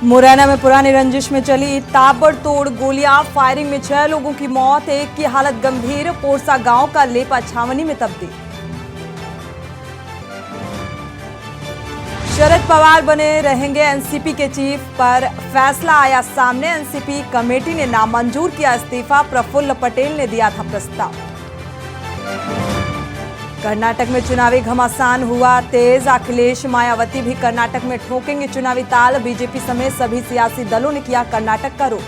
मुरैना में पुरानी रंजिश में चली ताबड़तोड़ गोलियां, फायरिंग में 6 लोगों की मौत, एक की हालत गंभीर। पोरसा गांव का लेपा छावनी में तब्दील। शरद पवार बने रहेंगे एनसीपी के चीफ, पर फैसला आया सामने। एनसीपी कमेटी ने नामंजूर किया इस्तीफा, प्रफुल्ल पटेल ने दिया था प्रस्ताव। कर्नाटक में चुनावी घमासान हुआ तेज, अखिलेश मायावती भी कर्नाटक में ठोकेंगे चुनावी ताल। बीजेपी समेत सभी सियासी दलों ने किया कर्नाटक का रुख।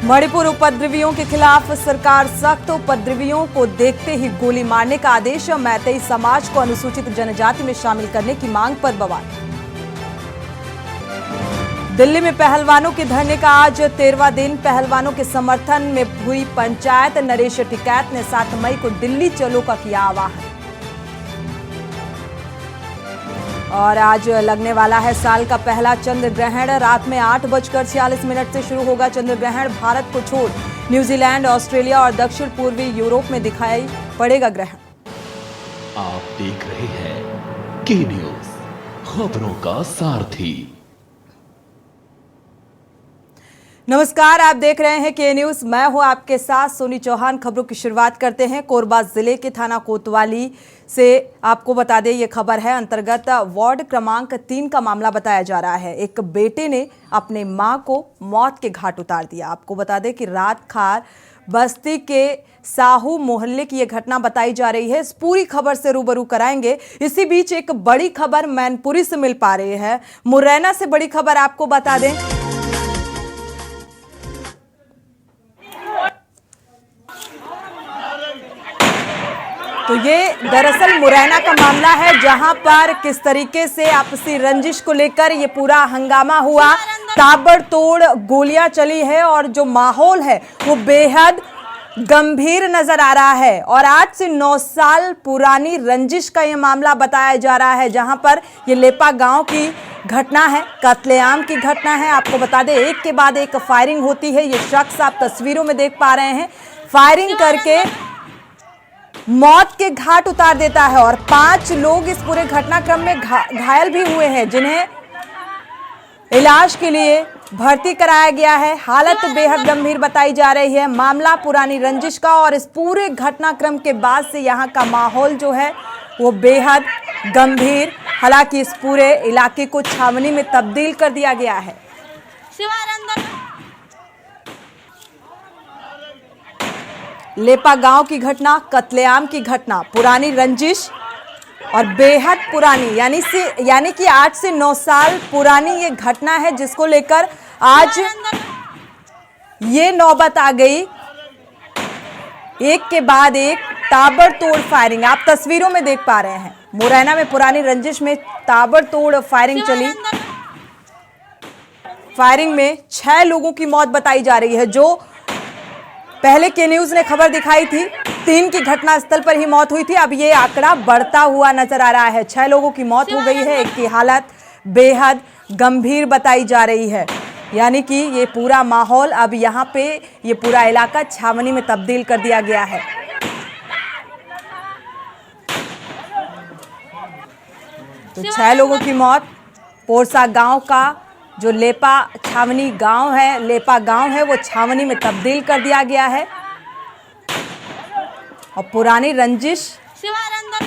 मणिपुर उपद्रवियों के खिलाफ सरकार सख्त, उपद्रवियों को देखते ही गोली मारने का आदेश। मैतेई समाज को अनुसूचित जनजाति में शामिल करने की मांग पर बवाल। दिल्ली में पहलवानों के धरने का आज 13वां दिन। पहलवानों के समर्थन में हुई पंचायत। नरेश टिकैत ने 7 मई को दिल्ली चलो का किया आह्वान। और आज लगने वाला है साल का पहला चंद्र ग्रहण। रात में 8:46 से शुरू होगा चंद्र ग्रहण। भारत को छोड़ न्यूजीलैंड, ऑस्ट्रेलिया और दक्षिण पूर्वी यूरोप में दिखाई पड़ेगा ग्रहण। आप देख रहे हैं के न्यूज, खबरों का सारथी। नमस्कार, आप देख रहे हैं के न्यूज। मैं हूं आपके साथ सोनी चौहान। खबरों की शुरुआत करते हैं कोरबा जिले के थाना कोतवाली से। आपको बता दें, ये खबर है अंतर्गत वार्ड क्रमांक 3 का मामला बताया जा रहा है। एक बेटे ने अपने मां को मौत के घाट उतार दिया। आपको बता दें कि रात खार बस्ती के साहू मोहल्ले की यह घटना बताई जा रही है। इस पूरी खबर से रूबरू कराएंगे। इसी बीच एक बड़ी खबर मैनपुरी से मिल पा रही है। मुरैना से बड़ी खबर आपको बता दें। तो ये दरअसल मुरैना का मामला है, जहां पर किस तरीके से आपसी रंजिश को लेकर ये पूरा हंगामा हुआ, ताबड़तोड़ गोलियां चली है और जो माहौल है वो बेहद गंभीर नजर आ रहा है। और आज से 9 साल पुरानी रंजिश का ये मामला बताया जा रहा है, जहां पर ये लेपा गांव की घटना है, कत्लेआम की घटना है। आपको बता दें, एक के बाद एक फायरिंग होती है। ये शख्स आप तस्वीरों में देख पा रहे हैं, फायरिंग करके मौत के घाट उतार देता है। और 5 लोग इस पूरे घटनाक्रम में घायल भी हुए हैं, जिन्हें इलाज के लिए भर्ती कराया गया है। हालत बेहद गंभीर बताई जा रही है। मामला पुरानी रंजिश का, और इस पूरे घटनाक्रम के बाद से यहां का माहौल जो है वो बेहद गंभीर। हालांकि इस पूरे इलाके को छावनी में तब्दील कर दिया गया है। लेपा गांव की घटना, कत्लेआम की घटना, पुरानी रंजिश और बेहद पुरानी, यानी कि 8 से 9 साल पुरानी ये घटना है, जिसको लेकर आज ये नौबत आ गई। एक के बाद एक ताबड़तोड़ फायरिंग आप तस्वीरों में देख पा रहे हैं। मुरैना में पुरानी रंजिश में ताबड़तोड़ फायरिंग चली। फायरिंग में 6 लोगों की मौत बताई जा रही है। जो पहले के न्यूज ने खबर दिखाई थी, 3 की घटनास्थल पर ही मौत हुई थी। अब ये आंकड़ा बढ़ता हुआ नजर आ रहा है। 6 लोगों की मौत हो गई है, एक की हालत बेहद गंभीर बताई जा रही है। यानी कि ये पूरा माहौल अब यहाँ पे ये पूरा इलाका छावनी में तब्दील कर दिया गया है। तो 6 लोगों की मौत। पोरसा गांव का जो लेपा छावनी गांव है, लेपा गांव है, वो छावनी में तब्दील कर दिया गया है। और पुरानी रंजिश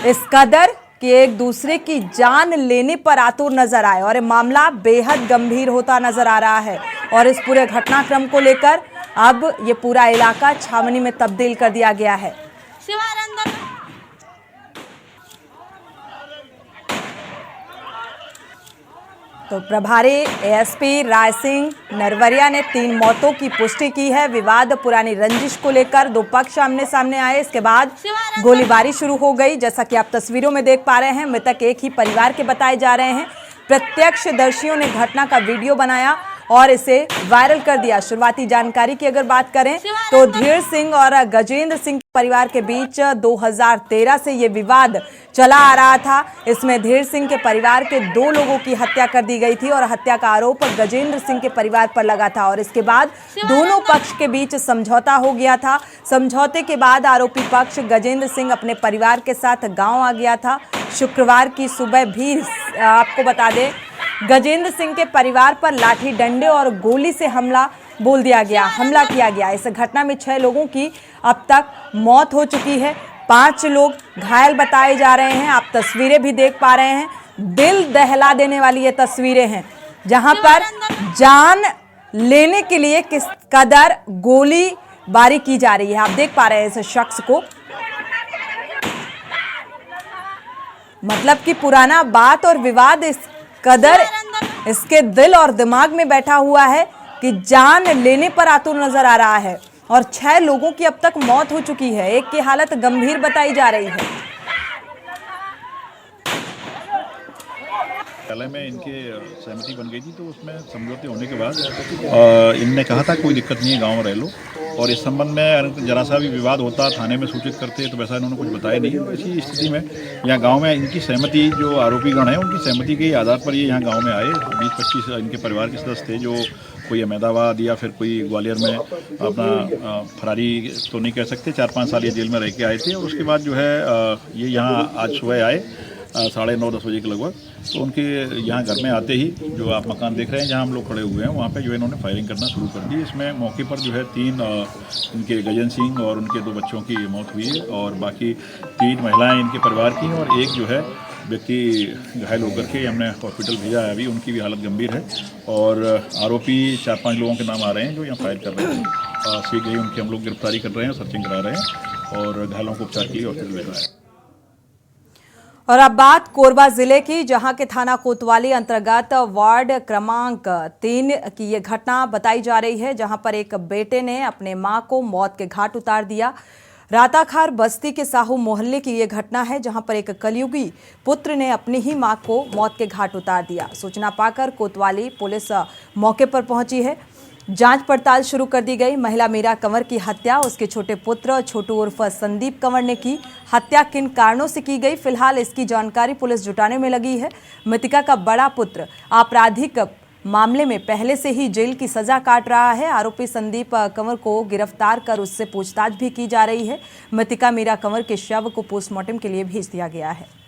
इस कदर कि एक दूसरे की जान लेने पर आतुर नजर आए, और मामला बेहद गंभीर होता नजर आ रहा है। और इस पूरे घटनाक्रम को लेकर अब ये पूरा इलाका छावनी में तब्दील कर दिया गया है। तो प्रभारी एएसपी राय सिंह नरवरिया ने 3 मौतों की पुष्टि की है। विवाद पुरानी रंजिश को लेकर 2 पक्ष आमने सामने आए, इसके बाद गोलीबारी शुरू हो गई। जैसा कि आप तस्वीरों में देख पा रहे हैं, मृतक एक ही परिवार के बताए जा रहे हैं। प्रत्यक्षदर्शियों ने घटना का वीडियो बनाया और इसे वायरल कर दिया। शुरुआती जानकारी की अगर बात करें तो धीर सिंह और गजेंद्र सिंह परिवार के बीच 2013 से ये विवाद चला आ रहा था। इसमें धीर सिंह के परिवार के 2 लोगों की हत्या कर दी गई थी और हत्या का आरोप गजेंद्र सिंह के परिवार पर लगा था। और इसके बाद दोनों पक्ष के बीच समझौता हो गया था। समझौते के बाद आरोपी पक्ष गजेंद्र सिंह अपने परिवार के साथ गाँव आ गया था। शुक्रवार की सुबह भी आपको बता दें गजेंद्र सिंह के परिवार पर लाठी डंडे और गोली से हमला किया गया। इस घटना में 6 लोगों की अब तक मौत हो चुकी है, 5 लोग घायल बताए जा रहे हैं। आप तस्वीरें भी देख पा रहे हैं, दिल दहला देने वाली ये तस्वीरें हैं जहां पर जान लेने के लिए किस कदर गोलीबारी की जा रही है। आप देख पा रहे हैं इस शख्स को, मतलब कि पुराना बात और विवाद इस कदर इसके दिल और दिमाग में बैठा हुआ है कि जान लेने पर आतुर नजर आ रहा है। और 6 लोगों की अब तक मौत हो चुकी है, एक की हालत गंभीर बताई जा रही है। में इनके सहमति बन गई थी, तो उसमें समझौते होने के बाद इनने कहा था कोई दिक्कत नहीं है, गांव में रह लो। और इस संबंध में जरा सा भी विवाद होता थाने में सूचित करते, तो वैसा इन्होंने कुछ बताया नहीं। तो इसी स्थिति में यहाँ गांव में इनकी सहमति, जो आरोपीगण हैं उनकी सहमति के आधार पर ये यहाँ गांव में आए। 20-25 इनके परिवार के सदस्य थे, जो कोई अहमदाबाद या फिर कोई ग्वालियर में अपना फरारी तो नहीं कह सकते, 4-5 साल ये जेल में रह के आए थे। और उसके बाद जो है ये यहाँ आज सुबह आए 9:30-10 बजे के लगभग। तो उनके यहाँ घर में आते ही, जो आप मकान देख रहे हैं जहाँ हम लोग खड़े हुए हैं, वहाँ पे जो है इन्होंने फायरिंग करना शुरू कर दी। इसमें मौके पर जो है 3 इनके गजेंद्र सिंह और उनके 2 बच्चों की मौत हुई है, और बाकी 3 महिलाएं इनके परिवार की, और एक जो है व्यक्ति घायल होकर के हमने हॉस्पिटल भेजा है। अभी उनकी भी हालत गंभीर है। और आरोपी 4-5 लोगों के नाम आ रहे हैं जो यहाँ फायर कर रहे हैं। शीघ्र ही उनकी हम लोग गिरफ्तारी कर रहे हैं, सर्चिंग करा रहे हैं, और घायलों को उपचार के लिए हॉस्पिटल भेजा है। और अब बात कोरबा जिले की, जहां के थाना कोतवाली अंतर्गत वार्ड क्रमांक 3 की ये घटना बताई जा रही है, जहां पर एक बेटे ने अपने मां को मौत के घाट उतार दिया। राताखार बस्ती के साहू मोहल्ले की ये घटना है, जहां पर एक कलयुगी पुत्र ने अपनी ही मां को मौत के घाट उतार दिया। सूचना पाकर कोतवाली पुलिस मौके पर पहुंची है, जांच पड़ताल शुरू कर दी गई। महिला मीरा कंवर की हत्या उसके छोटे पुत्र छोटू उर्फ संदीप कंवर ने की। हत्या किन कारणों से की गई, फिलहाल इसकी जानकारी पुलिस जुटाने में लगी है। मृतका का बड़ा पुत्र आपराधिक मामले में पहले से ही जेल की सजा काट रहा है। आरोपी संदीप कंवर को गिरफ्तार कर उससे पूछताछ भी की जा रही है। मृतका मीरा कंवर के शव को पोस्टमार्टम के लिए भेज दिया गया है।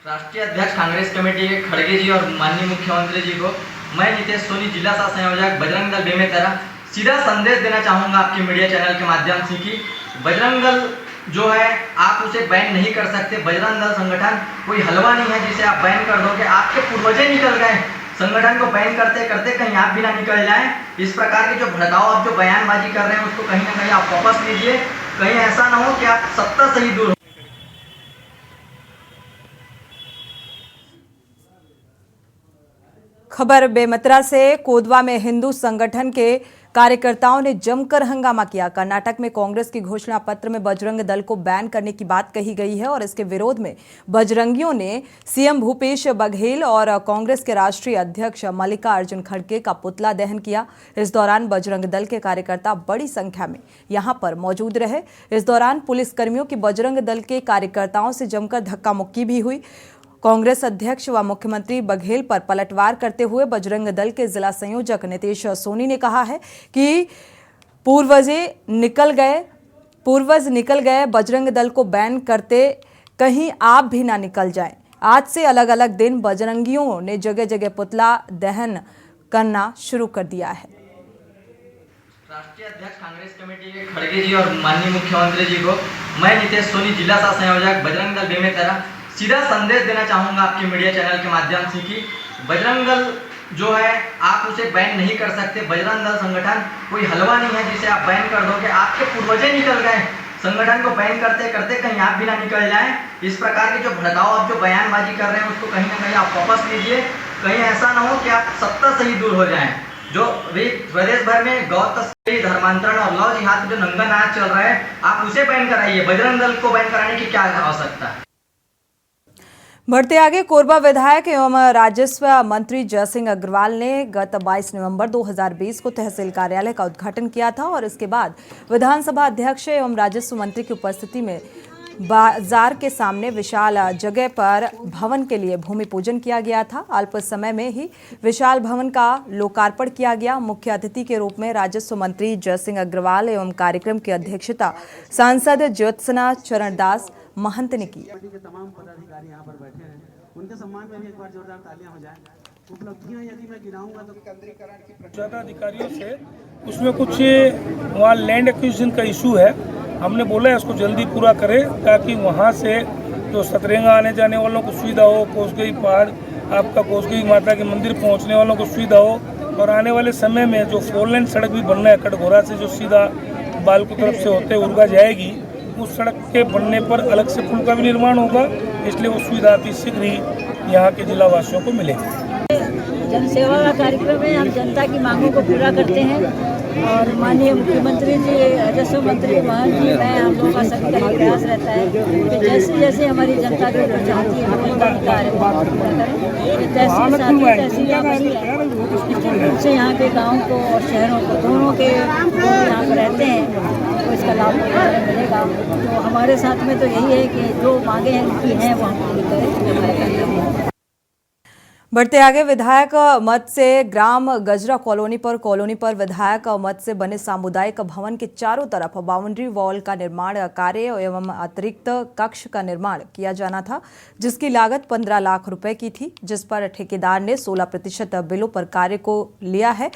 राष्ट्रीय अध्यक्ष कांग्रेस कमेटी के खड़गे जी और माननीय मुख्यमंत्री जी को मैं नितेश सोनी, जिला सह संयोजक बजरंग दल बेमेतरा, सीधा संदेश देना चाहूँगा आपके मीडिया चैनल के माध्यम से कि बजरंग दल जो है आप उसे बैन नहीं कर सकते। बजरंग दल संगठन कोई हलवा नहीं है जिसे आप बैन कर दोगे। आपके पूर्वजे निकल गए, संगठन को बैन करते करते कहीं आप भी ना निकल जाएं। इस प्रकार की जो भड़काओ आप जो बयानबाजी कर रहे हैं उसको कहीं ना कहीं आप वापस लीजिए। कहीं ऐसा ना हो कि आप सत्ता से ही दूर। खबर बेमेतरा से, कोदवा में हिंदू संगठन के कार्यकर्ताओं ने जमकर हंगामा किया। कर्नाटक में कांग्रेस की घोषणा पत्र में बजरंग दल को बैन करने की बात कही गई है और इसके विरोध में बजरंगियों ने सीएम भूपेश बघेल और कांग्रेस के राष्ट्रीय अध्यक्ष मल्लिकार्जुन खड़गे का पुतला दहन किया। इस दौरान बजरंग दल के कार्यकर्ता बड़ी संख्या में यहां पर मौजूद रहे। इस दौरान पुलिसकर्मियों की बजरंग दल के कार्यकर्ताओं से जमकर धक्का मुक्की भी हुई। कांग्रेस अध्यक्ष व मुख्यमंत्री बघेल पर पलटवार करते हुए बजरंग दल के जिला संयोजक नितेश सोनी ने कहा है कि पूर्वज निकल गए, बजरंग दल को बैन करते कहीं आप भी ना निकल जाएं। आज से अलग अलग दिन बजरंगियों ने जगह जगह पुतला दहन करना शुरू कर दिया है। राष्ट्रीय अध्यक्ष कांग्रेस कमेटी के खड़गे जी और माननीय मुख्यमंत्री जी को मैं नितेश सोनी, जिला सह संयोजक बजरंग दल बेमेतरा, सीधा संदेश देना चाहूँगा आपके मीडिया चैनल के माध्यम से कि बजरंग दल जो है आप उसे बैन नहीं कर सकते। बजरंग दल संगठन कोई हलवा नहीं है जिसे आप बैन कर दोगे। आपके पूर्वजे निकल गए, संगठन को बैन करते करते कहीं आप भी ना निकल जाएं। इस प्रकार की जो भड़काओ आप जो बयानबाजी कर रहे हैं उसको कहीं ना कहीं आप वापस लीजिए। कहीं ऐसा ना हो कि आप सत्ता से ही दूर हो जाएं। जो प्रदेश भर में गौ तस्करी, धर्मांतरण और लव जिहाद जो नंगा नाच चल रहा है, आप उसे बैन कराइए। बजरंग दल को बैन कराने की क्या आवश्यकता है। बढ़ते आगे, कोरबा विधायक एवं राजस्व मंत्री जयसिंह अग्रवाल ने गत 22 नवंबर 2020 को तहसील कार्यालय का उद्घाटन किया था और इसके बाद विधानसभा अध्यक्ष एवं राजस्व मंत्री की उपस्थिति में बाजार के सामने विशाल जगह पर भवन के लिए भूमि पूजन किया गया था। अल्प समय में ही विशाल भवन का लोकार्पण किया गया। मुख्य अतिथि के रूप में राजस्व मंत्री जयसिंह अग्रवाल एवं कार्यक्रम की अध्यक्षता सांसद ज्योत्सना चरणदास महंत ने की। तमाम पदाधिकारी यहाँ पर बैठे हैं, उनके सम्मान में भी एक बार जोरदार तालियां हो जाएं। उपलब्धियां यदि मैं गिनाऊंगा तो ज़्यादा अधिकारियों से उसमें कुछ वहाँ लैंड एक्विजिशन का इशू है, हमने बोला है उसको जल्दी पूरा करें ताकि वहाँ से जो सतरंगा आने जाने वालों को सुविधा हो, कोसगई पहाड़ आपका कोसगई माता के मंदिर पहुँचने वालों को सुविधा हो, और आने वाले समय में जो 4 लेन सड़क भी बनना है कटघोरा से जो सीधा बालको तरफ से होते उर्गा जाएगी, उस सड़क के बनने पर अलग से पुल का भी निर्माण होगा, इसलिए वो सुविधा अति शीघ्र ही यहाँ के जिला वासियों को मिलेगी। जनसेवा का कार्यक्रम है, हम जनता की मांगों को पूरा करते हैं और माननीय मुख्यमंत्री जी, राजस्व मंत्री महंत जी, मैं हम लोगों का सभी का प्रयास रहता है कि जैसे जैसे हमारी जनता जो चाहती है हम उनका कार्य पूरा करें। तहसील साथी तहसील बनी है, निश्चित रूप से यहाँ के गाँव को और शहरों को दोनों के यहाँ पर रहते हैं तो इसका लाभ मिलेगा। तो हमारे साथ में तो यही है कि जो मांगे उनकी हैं वो हम पूरी करें, हमारा कर्तव्य है। बढ़ते आगे, विधायक मत से ग्राम गजरा कॉलोनी पर विधायक मत से बने सामुदायिक भवन के चारों तरफ बाउंड्री वॉल का निर्माण कार्य एवं अतिरिक्त कक्ष का निर्माण किया जाना था, जिसकी लागत 15 लाख रुपए की थी, जिस पर ठेकेदार ने 16% बिलों पर कार्य को लिया है।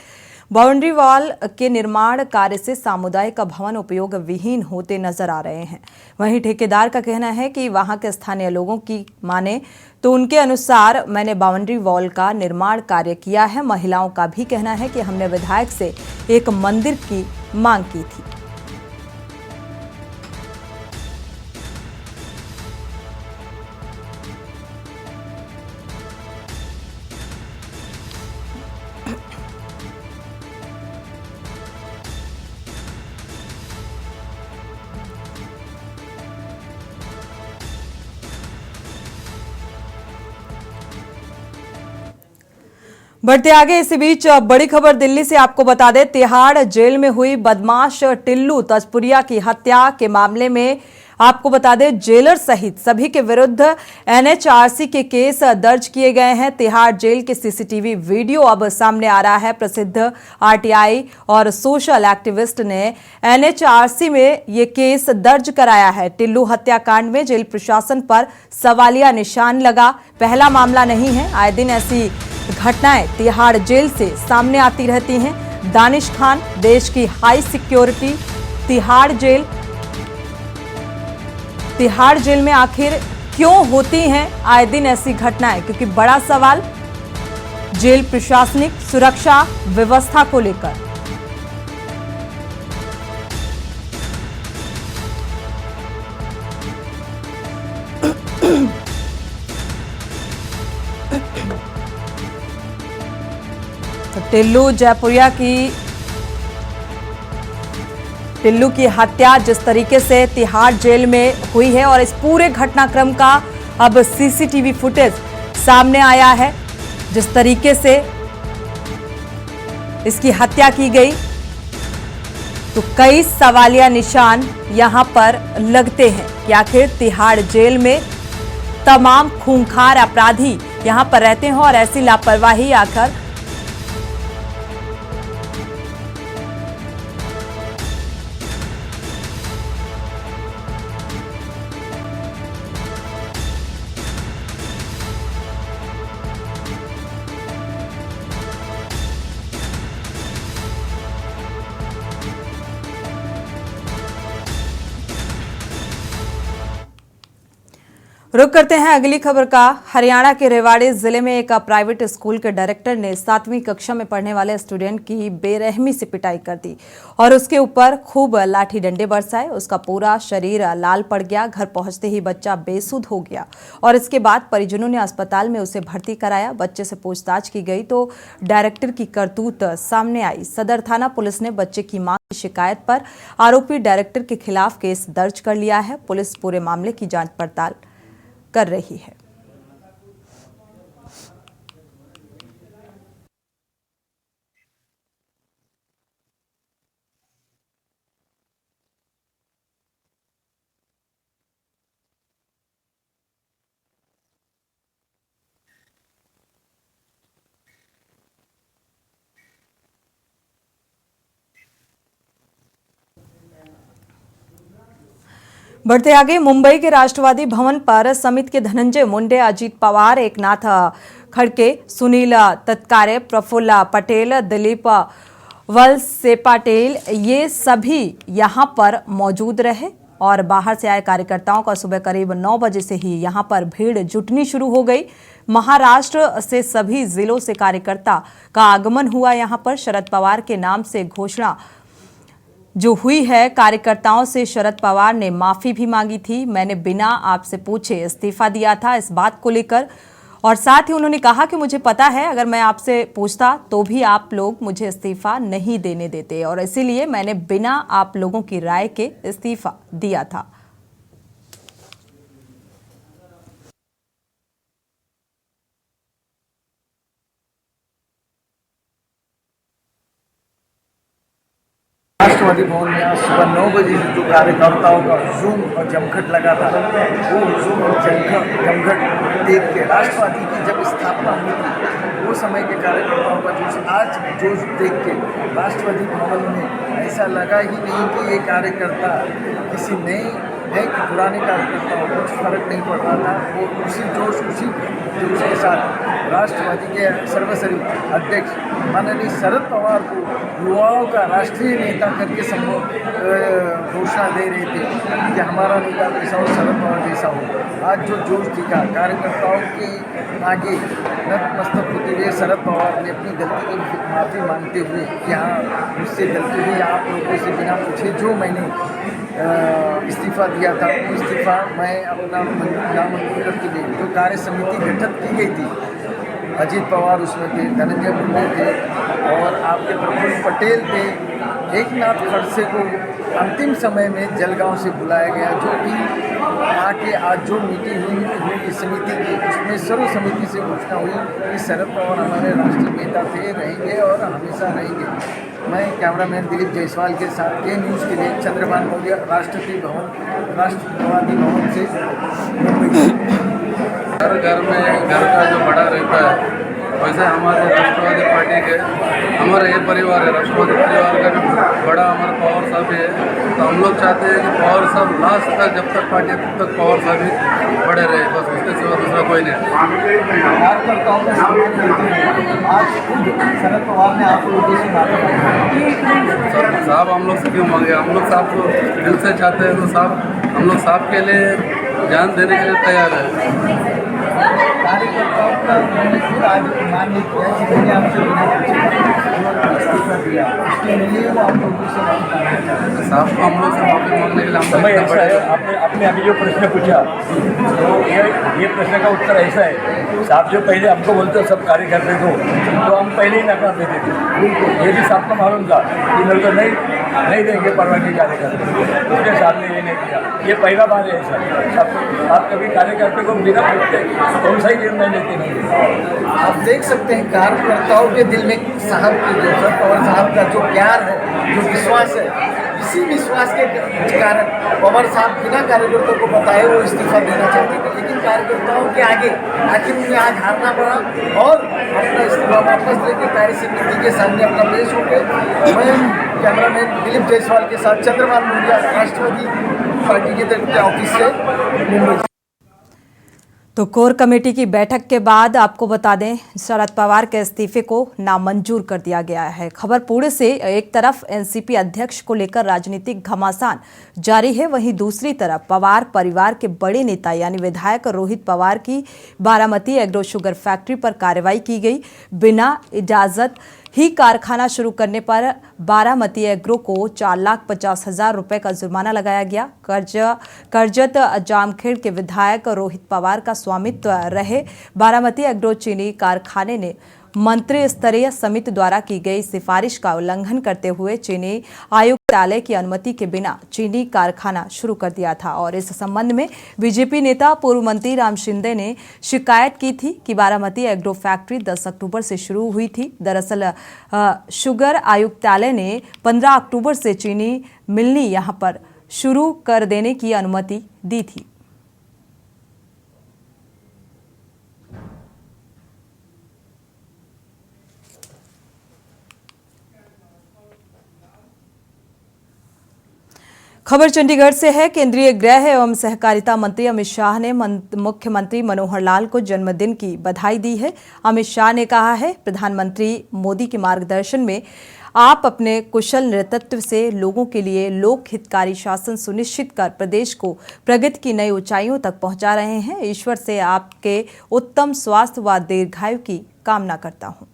बाउंड्री वॉल के निर्माण कार्य से सामुदायिक भवन उपयोग विहीन होते नजर आ रहे हैं। वहीं ठेकेदार का कहना है कि वहां के स्थानीय लोगों की माने तो उनके अनुसार मैंने बाउंड्री वॉल का निर्माण कार्य किया है। महिलाओं का भी कहना है कि हमने विधायक से एक मंदिर की मांग की थी। बढ़ते आगे, इसी बीच बड़ी खबर दिल्ली से आपको बता दें, तिहाड़ जेल में हुई बदमाश टिल्लू तजपुरिया की हत्या के मामले में आपको बता दें जेलर सहित सभी के विरुद्ध एनएचआरसी के केस दर्ज किए गए हैं। तिहाड़ जेल के सीसीटीवी वीडियो अब सामने आ रहा है। प्रसिद्ध आरटीआई और सोशल एक्टिविस्ट ने एनएचआरसी में ये केस दर्ज कराया है। टिल्लू हत्याकांड में जेल प्रशासन पर सवालिया निशान लगा पहला मामला नहीं है। आए दिन ऐसी घटनाएं तिहाड़ जेल से सामने आती रहती हैं। दानिश खान, देश की हाई सिक्योरिटी तिहाड़ जेल में आखिर क्यों होती हैं आए दिन ऐसी घटनाएं, क्योंकि बड़ा सवाल जेल प्रशासनिक सुरक्षा व्यवस्था को लेकर। तो टिल्लू की हत्या जिस तरीके से तिहाड़ जेल में हुई है और इस पूरे घटनाक्रम का अब सीसीटीवी फुटेज सामने आया है, जिस तरीके से इसकी हत्या की गई, तो कई सवालिया निशान यहां पर लगते हैं कि आखिर तिहाड़ जेल में तमाम खूंखार अपराधी यहां पर रहते हैं और ऐसी लापरवाही आखिर रुक करते हैं अगली खबर का। हरियाणा के रेवाड़ी जिले में एक प्राइवेट स्कूल के डायरेक्टर ने 7वीं कक्षा में पढ़ने वाले स्टूडेंट की बेरहमी से पिटाई कर दी और उसके ऊपर खूब लाठी डंडे बरसाए। उसका पूरा शरीर लाल पड़ गया। घर पहुंचते ही बच्चा बेसुध हो गया और इसके बाद परिजनों ने अस्पताल में उसे भर्ती कराया। बच्चे से पूछताछ की गई तो डायरेक्टर की करतूत सामने आई। सदर थाना पुलिस ने बच्चे की मां की शिकायत पर आरोपी डायरेक्टर के खिलाफ केस दर्ज कर लिया है। पुलिस पूरे मामले की जांच पड़ताल कर रही है। बढ़ते आगे, मुंबई के राष्ट्रवादी भवन पर समिति के धनंजय मुंडे, अजीत पवार, एकनाथ खड़के, सुनील तत्कारे, प्रफुल्ल पटेल, दिलीप वलसे पाटिल, ये सभी यहां पर मौजूद रहे और बाहर से आए कार्यकर्ताओं का सुबह करीब 9 बजे से ही यहां पर भीड़ जुटनी शुरू हो गई। महाराष्ट्र से सभी जिलों से कार्यकर्ता का आगमन हुआ। यहां पर शरद पवार के नाम से घोषणा जो हुई है, कार्यकर्ताओं से शरद पवार ने माफी भी मांगी थी। मैंने बिना आपसे पूछे इस्तीफा दिया था, इस बात को लेकर। और साथ ही उन्होंने कहा कि मुझे पता है अगर मैं आपसे पूछता तो भी आप लोग मुझे इस्तीफा नहीं देने देते और इसीलिए मैंने बिना आप लोगों की राय के इस्तीफा दिया था। राष्ट्रवादी भवन में आज सुबह 9 बजे से जो कार्यकर्ताओं का हुजूम और जमघट लगा था, वो हुजूम और जमघट देख के राष्ट्रवादी की जब स्थापना हुई थी वो समय के कार्यकर्ताओं का जोश, आज जोश देख के राष्ट्रवादी भवन में ऐसा लगा ही नहीं कि ये कार्यकर्ता किसी नए कि पुराने कार्यकर्ताओं को कुछ फर्क नहीं पड़ रहा था। वो उसी जोश के साथ राष्ट्रवादी के सर्वसरी अध्यक्ष माननीय शरद पवार को युवाओं का राष्ट्रीय नेता करके घोषणा दे रहे थे कि हमारा नेता जैसा हो, शरद पवार जैसा हो। आज जो जोश दिखा कार्यकर्ताओं के आगे नतमस्तक होते हुए शरद पवार ने अपनी गलती की माफ़ी मांगते हुए कि हाँ मुझसे गलती हुई, आप लोगों से बिना पूछे जो मैंने इस्तीफा दिया था वो इस्तीफा मैं अपना नामंजूर करके दे। जो कार्य समिति गठित की गई थी, अजीत पवार उसमें थे, धनंजय मुंडे थे और आपके प्रफुल्ल पटेल थे, एकनाथ खड़से को अंतिम समय में जलगांव से बुलाया गया। जो भी आके आज जो मीटिंग हुई समिति की, उसमें सर्व समिति से घोषणा हुई कि शरद पवार हमारे राष्ट्रीय नेता थे, रहेंगे और हमेशा रहेंगे। मैं कैमरामैन दिलीप जायसवाल के साथ के न्यूज़ के लिए चंद्रभान मौर्य, राष्ट्रवादी भवन से मुंबई। हर घर में घर का जो बड़ा रहता है, वैसे हमारे राष्ट्रवादी पार्टी के हमारा ये परिवार है, राष्ट्रवादी परिवार का भी बड़ा हमारा पवार साहब है। तो हम लोग चाहते हैं कि पवार साहब लास्ट तक, जब तक पार्टी तब तक पवार साहब ही बड़े रहे, बस उसके सिवा दूसरा कोई नहीं। शरद पवार ने आप लोगों से साहब हम लोग से क्यों मांगे, हम लोग साहब को दिल से चाहते हैं, तो साहब हम लोग साहब के लिए जान देने के लिए तैयार है। कार्यकर्ताओं का उन्होंने खुद आज मान नहीं किया कि मैंने आपसे इस्तीफा दिया, उसके लिए वो आप लोगों से साहब को हम लोग से माफी मांगने के लिए हम समय ऐसा है। आपने अभी जो प्रश्न पूछा तो ये प्रश्न का उत्तर ऐसा है, साहब जो पहले हमको बोलते सब कार्य करते तो हम पहले ही नकार देते थे। ये भी साहब को मालूम था कि मेरे को नहीं देंगे परवानगी कार्यकर्ता, उसके सामने ये नहीं किया। ये पहला बार है ऐसा। आप कभी कार्यकर्ता को बिना पूछते कौन सा ही निर्णय लेते नहीं। आप देख सकते हैं कार्यकर्ताओं के दिल में साहब की जो शरद पवार साहब का जो प्यार है, जो विश्वास है, इसी विश्वास के कारण पवार साहब बिना कार्यकर्ताओं को बताए वो इस्तीफा देना चाहते थे, लेकिन कार्यकर्ताओं के आगे आखिर उन्हें आज हारना पड़ा और अपना इस्तीफा वापस लेकर कार्य समिति के सामने अपना पेश हो गए। मैं कैमरामैन दिलीप जायसवाल के साथ चंद्रभान मौर्य, राष्ट्रवादी पार्टी के तरफ ऑफिस से मुंबई। तो कोर कमेटी की बैठक के बाद आपको बता दें, शरद पवार के इस्तीफे को नामंजूर कर दिया गया है। खबर पुणे से, एक तरफ एनसीपी अध्यक्ष को लेकर राजनीतिक घमासान जारी है, वहीं दूसरी तरफ पवार परिवार के बड़े नेता यानी विधायक रोहित पवार की बारामती एग्रो शुगर फैक्ट्री पर कार्रवाई की गई। बिना इजाजत ही कारखाना शुरू करने पर बारामती एग्रो को 4,50,000 रुपए का जुर्माना लगाया गया। करजत जामखेड़ के विधायक रोहित पवार का स्वामित्व रहे बारामती एग्रो चीनी कारखाने ने मंत्री स्तरीय समिति द्वारा की गई सिफारिश का उल्लंघन करते हुए चीनी आयुक्तालय की अनुमति के बिना चीनी कारखाना शुरू कर दिया था और इस संबंध में बीजेपी नेता पूर्व मंत्री राम शिंदे ने शिकायत की थी कि बारामती एग्रो फैक्ट्री 10 अक्टूबर से शुरू हुई थी। दरअसल शुगर आयुक्तालय ने 15 अक्टूबर से चीनी मिलनी यहां पर शुरू कर देने की अनुमति दी थी। खबर चंडीगढ़ से है। केंद्रीय गृह एवं सहकारिता मंत्री अमित शाह ने मुख्यमंत्री मनोहर लाल को जन्मदिन की बधाई दी है। अमित शाह ने कहा है, प्रधानमंत्री मोदी के मार्गदर्शन में आप अपने कुशल नेतृत्व से लोगों के लिए लोक हितकारी शासन सुनिश्चित कर प्रदेश को प्रगति की नई ऊंचाइयों तक पहुंचा रहे हैं। ईश्वर से आपके उत्तम स्वास्थ्य व दीर्घायु की कामना करता हूं।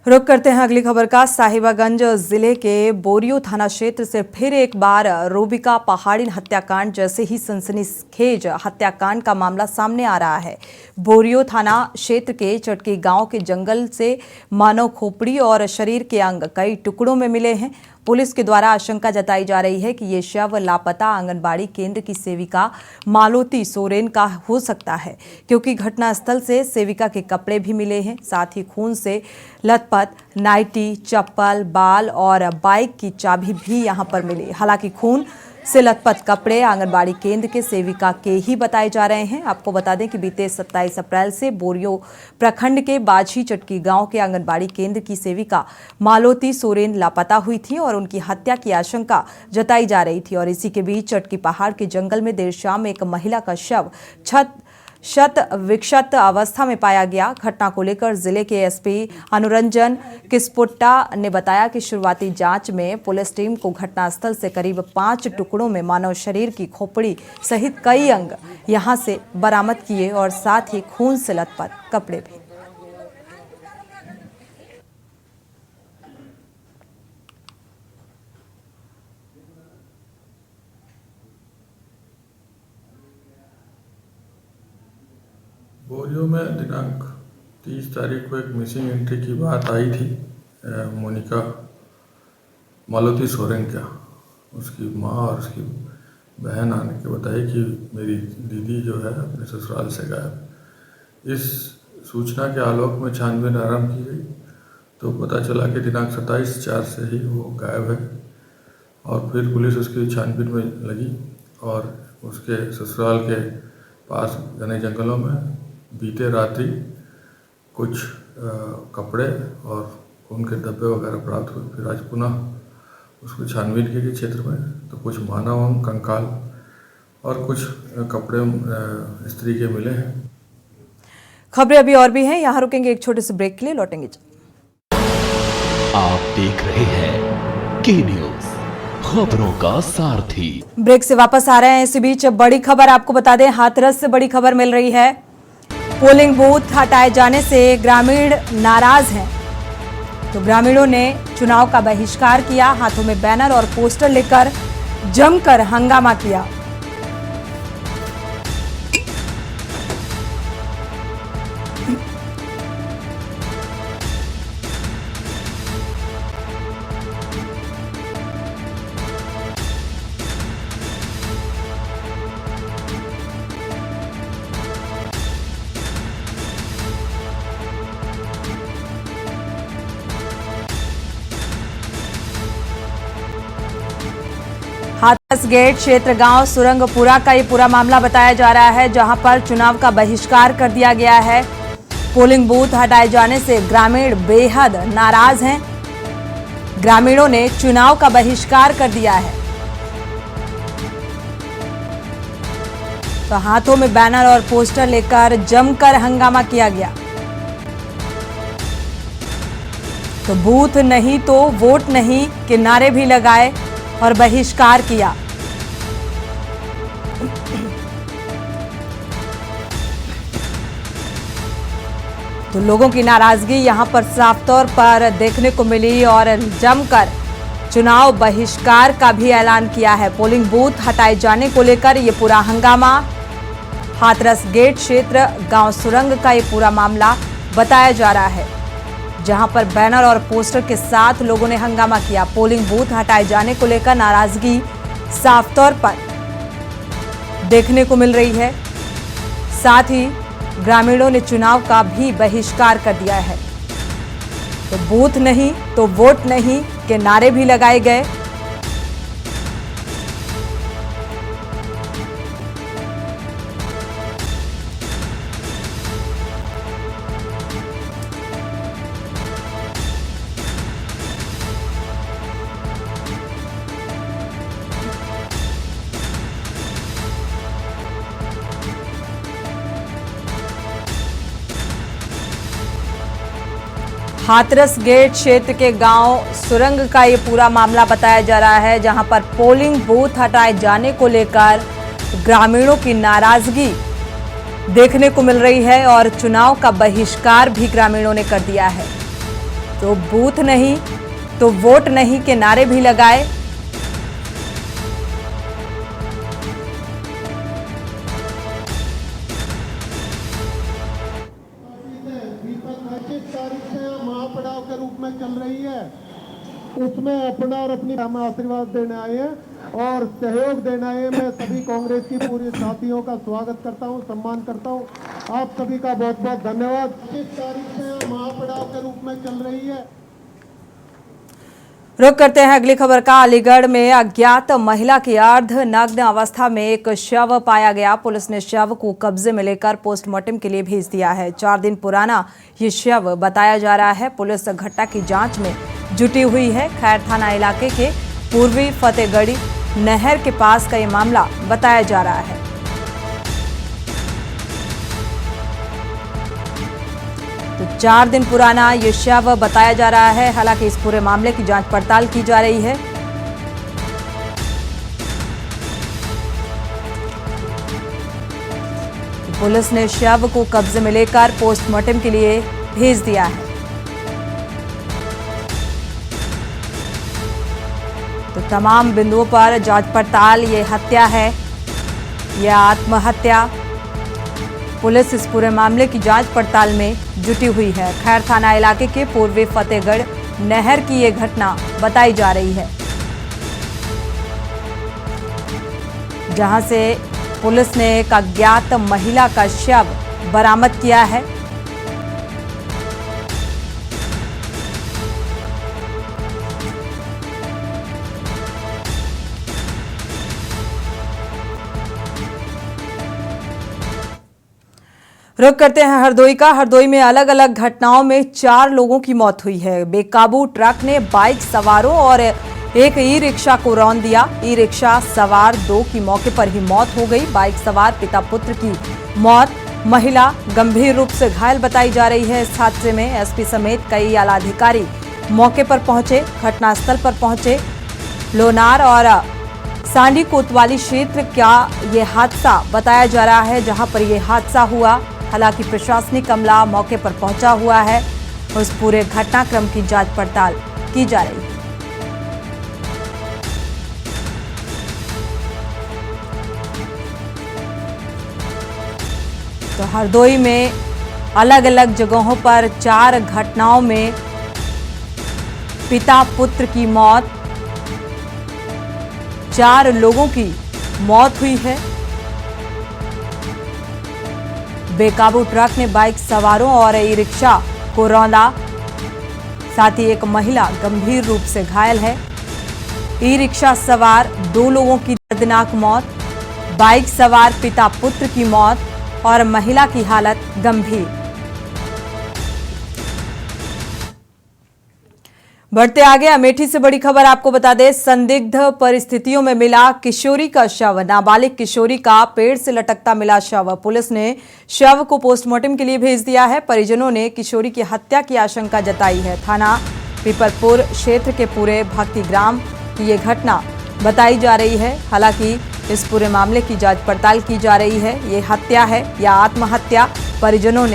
रुक करते हैं अगली खबर का। साहिबगंज जिले के बोरियो थाना क्षेत्र से फिर एक बार रूबिका पहाड़ी हत्याकांड जैसे ही सनसनीखेज हत्याकांड का मामला सामने आ रहा है। बोरियो थाना क्षेत्र के चटकी गांव के जंगल से मानव खोपड़ी और शरीर के अंग कई टुकड़ों में मिले हैं। पुलिस के द्वारा आशंका जताई जा रही है कि ये शव लापता आंगनबाड़ी केंद्र की सेविका मालती सोरेन का हो सकता है, क्योंकि घटनास्थल से सेविका के कपड़े भी मिले हैं। साथ ही खून से लथपथ नाइटी, चप्पल, बाल और बाइक की चाबी भी यहां पर मिली। हालांकि खून से लथपथ कपड़े आंगनबाड़ी केंद्र के सेविका के ही बताए जा रहे हैं। आपको बता दें कि बीते 27 अप्रैल से बोरियो प्रखंड के बाझी चटकी गांव के आंगनबाड़ी केंद्र की सेविका मालती सोरेन लापता हुई थी और उनकी हत्या की आशंका जताई जा रही थी। और इसी के बीच चटकी पहाड़ के जंगल में देर शाम एक महिला का शव शत विक्षत अवस्था में पाया गया। घटना को लेकर जिले के एसपी अनुरंजन किस्पोट्टा ने बताया कि शुरुआती जांच में पुलिस टीम को घटनास्थल से करीब 5 टुकड़ों में मानव शरीर की खोपड़ी सहित कई अंग यहां से बरामद किए और साथ ही खून से लथपथ कपड़े भी। बोरियो में दिनांक 30 तारीख को एक मिसिंग एंट्री की बात आई थी। मोनिका मालती सोरेन का, उसकी माँ और उसकी बहन आने के बताई कि मेरी दीदी जो है अपने ससुराल से गायब। इस सूचना के आलोक में छानबीन आरंभ की गई तो पता चला कि दिनांक 27/4 से ही वो गायब है। और फिर पुलिस उसकी छानबीन में लगी और उसके ससुराल के पास घने जंगलों में बीते रात्रि कुछ कपड़े और खून के धब्बे वगैरह प्राप्त हुए। फिर आज पुनः उसको छानबीन की गई क्षेत्र में, तो कुछ मानव अंग, कंकाल और कुछ कपड़े स्त्री के मिले हैं। खबरें अभी और भी हैं, यहाँ रुकेंगे एक छोटे से ब्रेक के लिए, लौटेंगे। आप देख रहे हैं के न्यूज, खबरों का सारथी। ब्रेक से वापस आ रहे हैं। इसी बीच बड़ी खबर आपको बता दें, हाथरस से बड़ी खबर मिल रही है। पोलिंग बूथ हटाए जाने से ग्रामीण नाराज हैं। तो ग्रामीणों ने चुनाव का बहिष्कार किया, हाथों में बैनर और पोस्टर लेकर जमकर हंगामा किया। हाथरस गेट क्षेत्र गांव सुरंगपुरा का ये पूरा मामला बताया जा रहा है, जहां पर चुनाव का बहिष्कार कर दिया गया है। पोलिंग बूथ हटाए जाने से ग्रामीण बेहद नाराज हैं। ग्रामीणों ने चुनाव का बहिष्कार कर दिया है। तो हाथों में बैनर और पोस्टर लेकर जमकर हंगामा किया गया। तो बूथ नहीं तो वोट नहीं के नारे भी लगाए और बहिष्कार किया। तो लोगों की नाराजगी यहां पर साफ तौर पर देखने को मिली और जमकर चुनाव बहिष्कार का भी ऐलान किया है। पोलिंग बूथ हटाए जाने को लेकर ये पूरा हंगामा, हाथरस गेट क्षेत्र गांव सुरंग का ये पूरा मामला बताया जा रहा है, जहां पर बैनर और पोस्टर के साथ लोगों ने हंगामा किया। पोलिंग बूथ हटाए जाने को लेकर नाराजगी साफ तौर पर देखने को मिल रही है। साथ ही ग्रामीणों ने चुनाव का भी बहिष्कार कर दिया है। तो बूथ नहीं तो वोट नहीं के नारे भी लगाए गए। हाथरस गेट क्षेत्र के गांव सुरंग का ये पूरा मामला बताया जा रहा है, जहां पर पोलिंग बूथ हटाए जाने को लेकर ग्रामीणों की नाराजगी देखने को मिल रही है और चुनाव का बहिष्कार भी ग्रामीणों ने कर दिया है। तो बूथ नहीं तो वोट नहीं के नारे भी लगाए। महापड़ाव के रूप में चल रही है, उसमें अपना और अपनी आशीर्वाद देने आए हैं और सहयोग देने आए हैं। मैं सभी कांग्रेस की पूरे साथियों का स्वागत करता हूं, सम्मान करता हूं। आप सभी का बहुत बहुत धन्यवाद। 25 तारीख से महापड़ाव के रूप में चल रही है। रुक करते हैं अगली खबर का। अलीगढ़ में अज्ञात महिला की अर्धनग्न अवस्था में एक शव पाया गया। पुलिस ने शव को कब्जे में लेकर पोस्टमार्टम के लिए भेज दिया है। 4 दिन पुराना ये शव बताया जा रहा है। पुलिस घटना की जांच में जुटी हुई है। खैर थाना इलाके के पूर्वी फतेहगढ़ी नहर के पास का ये मामला बताया जा रहा है। तो 4 दिन पुराना ये शव बताया जा रहा है। हालांकि इस पूरे मामले की जांच पड़ताल की जा रही है। तो पुलिस ने शव को कब्जे में लेकर पोस्टमार्टम के लिए भेज दिया है। तो तमाम बिंदुओं पर जांच पड़ताल, ये हत्या है या आत्महत्या, पुलिस इस पूरे मामले की जांच पड़ताल में जुटी हुई है। खैर थाना इलाके के पूर्वी फतेहगढ़ नहर की ये घटना बताई जा रही है, जहां से पुलिस ने एक अज्ञात महिला का शव बरामद किया है। रुक करते हैं हरदोई का। हरदोई में अलग अलग घटनाओं में 4 लोगों की मौत हुई है। बेकाबू ट्रक ने बाइक सवारों और एक ई रिक्शा को रौंद दिया। ई रिक्शा सवार 2 की मौके पर ही मौत हो गई। बाइक सवार पिता पुत्र की मौत, महिला गंभीर रूप से घायल बताई जा रही है। इस हादसे में एसपी समेत कई आलाधिकारी मौके पर पहुंचे, घटनास्थल पर पहुंचे। लोनार और सांडी कोतवाली क्षेत्र का ये हादसा बताया जा रहा है, जहां पर यह हादसा हुआ। हालांकि प्रशासनिक अमला मौके पर पहुंचा हुआ है। उस पूरे घटनाक्रम की जांच पड़ताल की जा रही है। तो हरदोई में अलग अलग जगहों पर 4 घटनाओं में पिता पुत्र की मौत, 4 लोगों की मौत हुई है। बेकाबू ट्रक ने बाइक सवारों और ई रिक्शा को रौंदा। साथ ही एक महिला गंभीर रूप से घायल है। ई रिक्शा सवार 2 लोगों की दर्दनाक मौत, बाइक सवार पिता पुत्र की मौत और महिला की हालत गंभीर। बढ़ते आगे, अमेठी से बड़ी खबर आपको बता दें। संदिग्ध परिस्थितियों में मिला किशोरी का शव। नाबालिग किशोरी का पेड़ से लटकता मिला शव। पुलिस ने शव को पोस्टमार्टम के लिए भेज दिया है। परिजनों ने किशोरी की हत्या की आशंका जताई है। थाना पीपरपुर क्षेत्र के पूरे भक्ति ग्राम की ये घटना बताई जा रही है। हालांकि इस पूरे मामले की जांच पड़ताल की जा रही है। ये हत्या है या आत्महत्या, परिजनों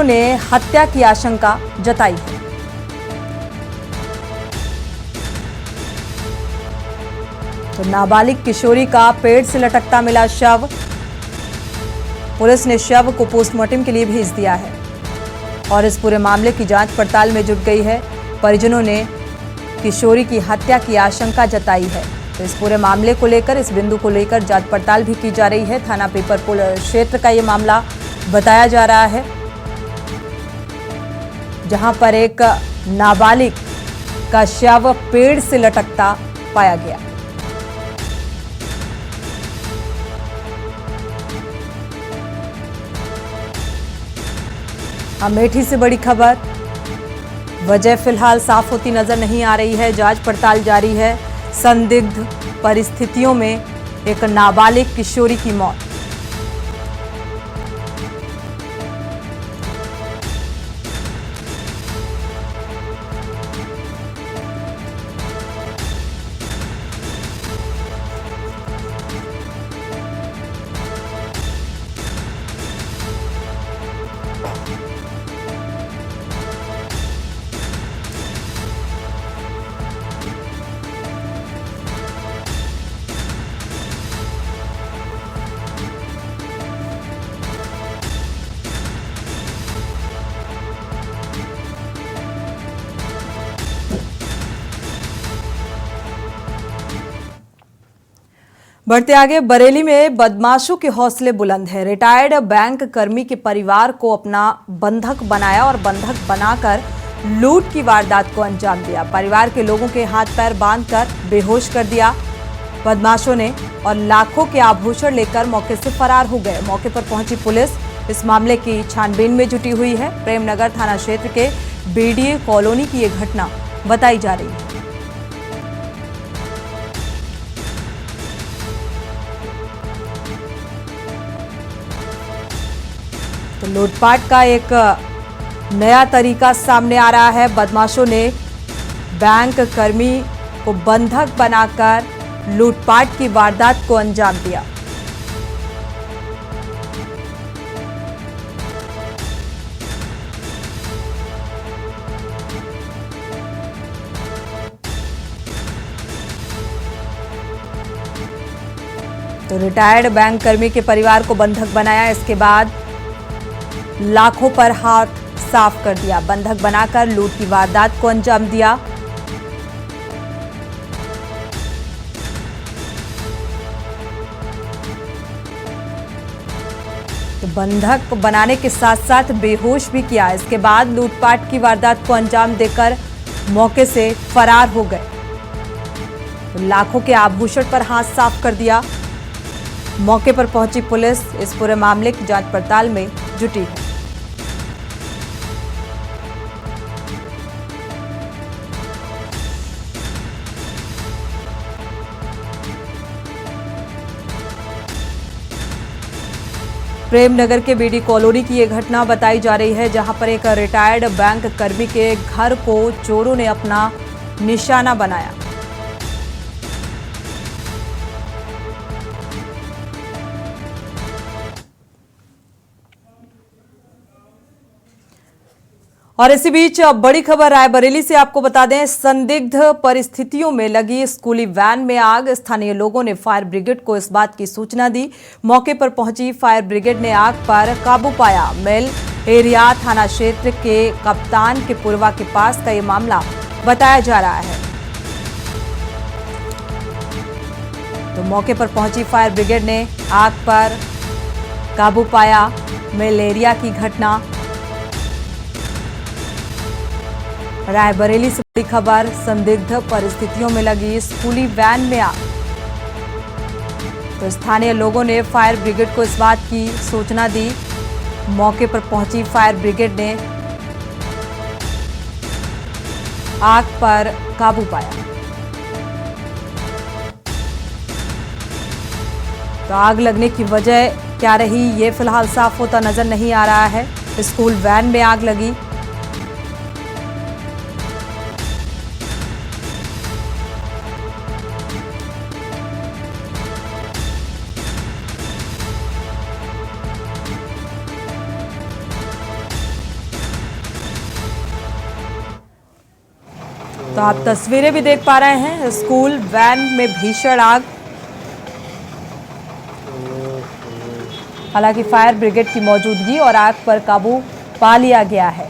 ने हत्या की आशंका जताई है। तो नाबालिग किशोरी का पेड़ से लटकता मिला शव। पुलिस ने शव को पोस्टमार्टम के लिए भेज दिया है और इस पूरे मामले की जांच पड़ताल में जुट गई है। परिजनों ने किशोरी की हत्या की आशंका जताई है। तो इस पूरे मामले को लेकर, इस बिंदु को लेकर जांच पड़ताल भी की जा रही है। थाना पीपरपुर क्षेत्र का ये मामला बताया जा रहा है, जहां पर एक नाबालिग का शव पेड़ से लटकता पाया गया। अमेठी से बड़ी खबर, वजह फिलहाल साफ होती नजर नहीं आ रही है। जांच पड़ताल जारी है। संदिग्ध परिस्थितियों में एक नाबालिग किशोरी की मौत। बढ़ते आगे, बरेली में बदमाशों के हौसले बुलंद है। रिटायर्ड बैंक कर्मी के परिवार को अपना बंधक बनाया और बंधक बनाकर लूट की वारदात को अंजाम दिया। परिवार के लोगों के हाथ पैर बांधकर बेहोश कर दिया बदमाशों ने और लाखों के आभूषण लेकर मौके से फरार हो गए। मौके पर पहुंची पुलिस इस मामले की छानबीन में जुटी हुई है। प्रेमनगर थाना क्षेत्र के बीडीए कॉलोनी की ये घटना बताई जा रही है। तो लूटपाट का एक नया तरीका सामने आ रहा है। बदमाशों ने बैंक कर्मी को बंधक बनाकर लूटपाट की वारदात को अंजाम दिया। तो रिटायर्ड बैंक कर्मी के परिवार को बंधक बनाया, इसके बाद लाखों पर हाथ साफ कर दिया। बंधक बनाकर लूट की वारदात को अंजाम दिया। तो बंधक बनाने के साथ साथ बेहोश भी किया। इसके बाद लूटपाट की वारदात को अंजाम देकर मौके से फरार हो गए। तो लाखों के आभूषण पर हाथ साफ कर दिया। मौके पर पहुंची पुलिस इस पूरे मामले की जांच पड़ताल में जुटी है। प्रेमनगर के बीडी कॉलोनी की ये घटना बताई जा रही है, जहां पर एक रिटायर्ड बैंक कर्मी के घर को चोरों ने अपना निशाना बनाया। और इसी बीच बड़ी खबर रायबरेली से आपको बता दें, संदिग्ध परिस्थितियों में लगी स्कूली वैन में आग। स्थानीय लोगों ने फायर ब्रिगेड को इस बात की सूचना दी। मौके पर पहुंची फायर ब्रिगेड ने आग पर काबू पाया। मेल एरिया थाना क्षेत्र के कप्तान के पुरवा के पास का ये मामला बताया जा रहा है। तो मौके पर पहुंची फायर ब्रिगेड ने आग पर काबू पाया। मेल एरिया की घटना। रायबरेली से बड़ी खबर, संदिग्ध परिस्थितियों में लगी स्कूली वैन में आग। तो स्थानीय लोगों ने फायर ब्रिगेड को इस बात की सूचना दी। मौके पर पहुंची फायर ब्रिगेड ने आग पर काबू पाया। तो आग लगने की वजह क्या रही, ये फिलहाल साफ होता नजर नहीं आ रहा है। स्कूल वैन में आग लगी। तो आप तस्वीरें भी देख पा रहे हैं, स्कूल वैन में भीषण आग। हालांकि फायर ब्रिगेड की मौजूदगी और आग पर काबू पा लिया गया है।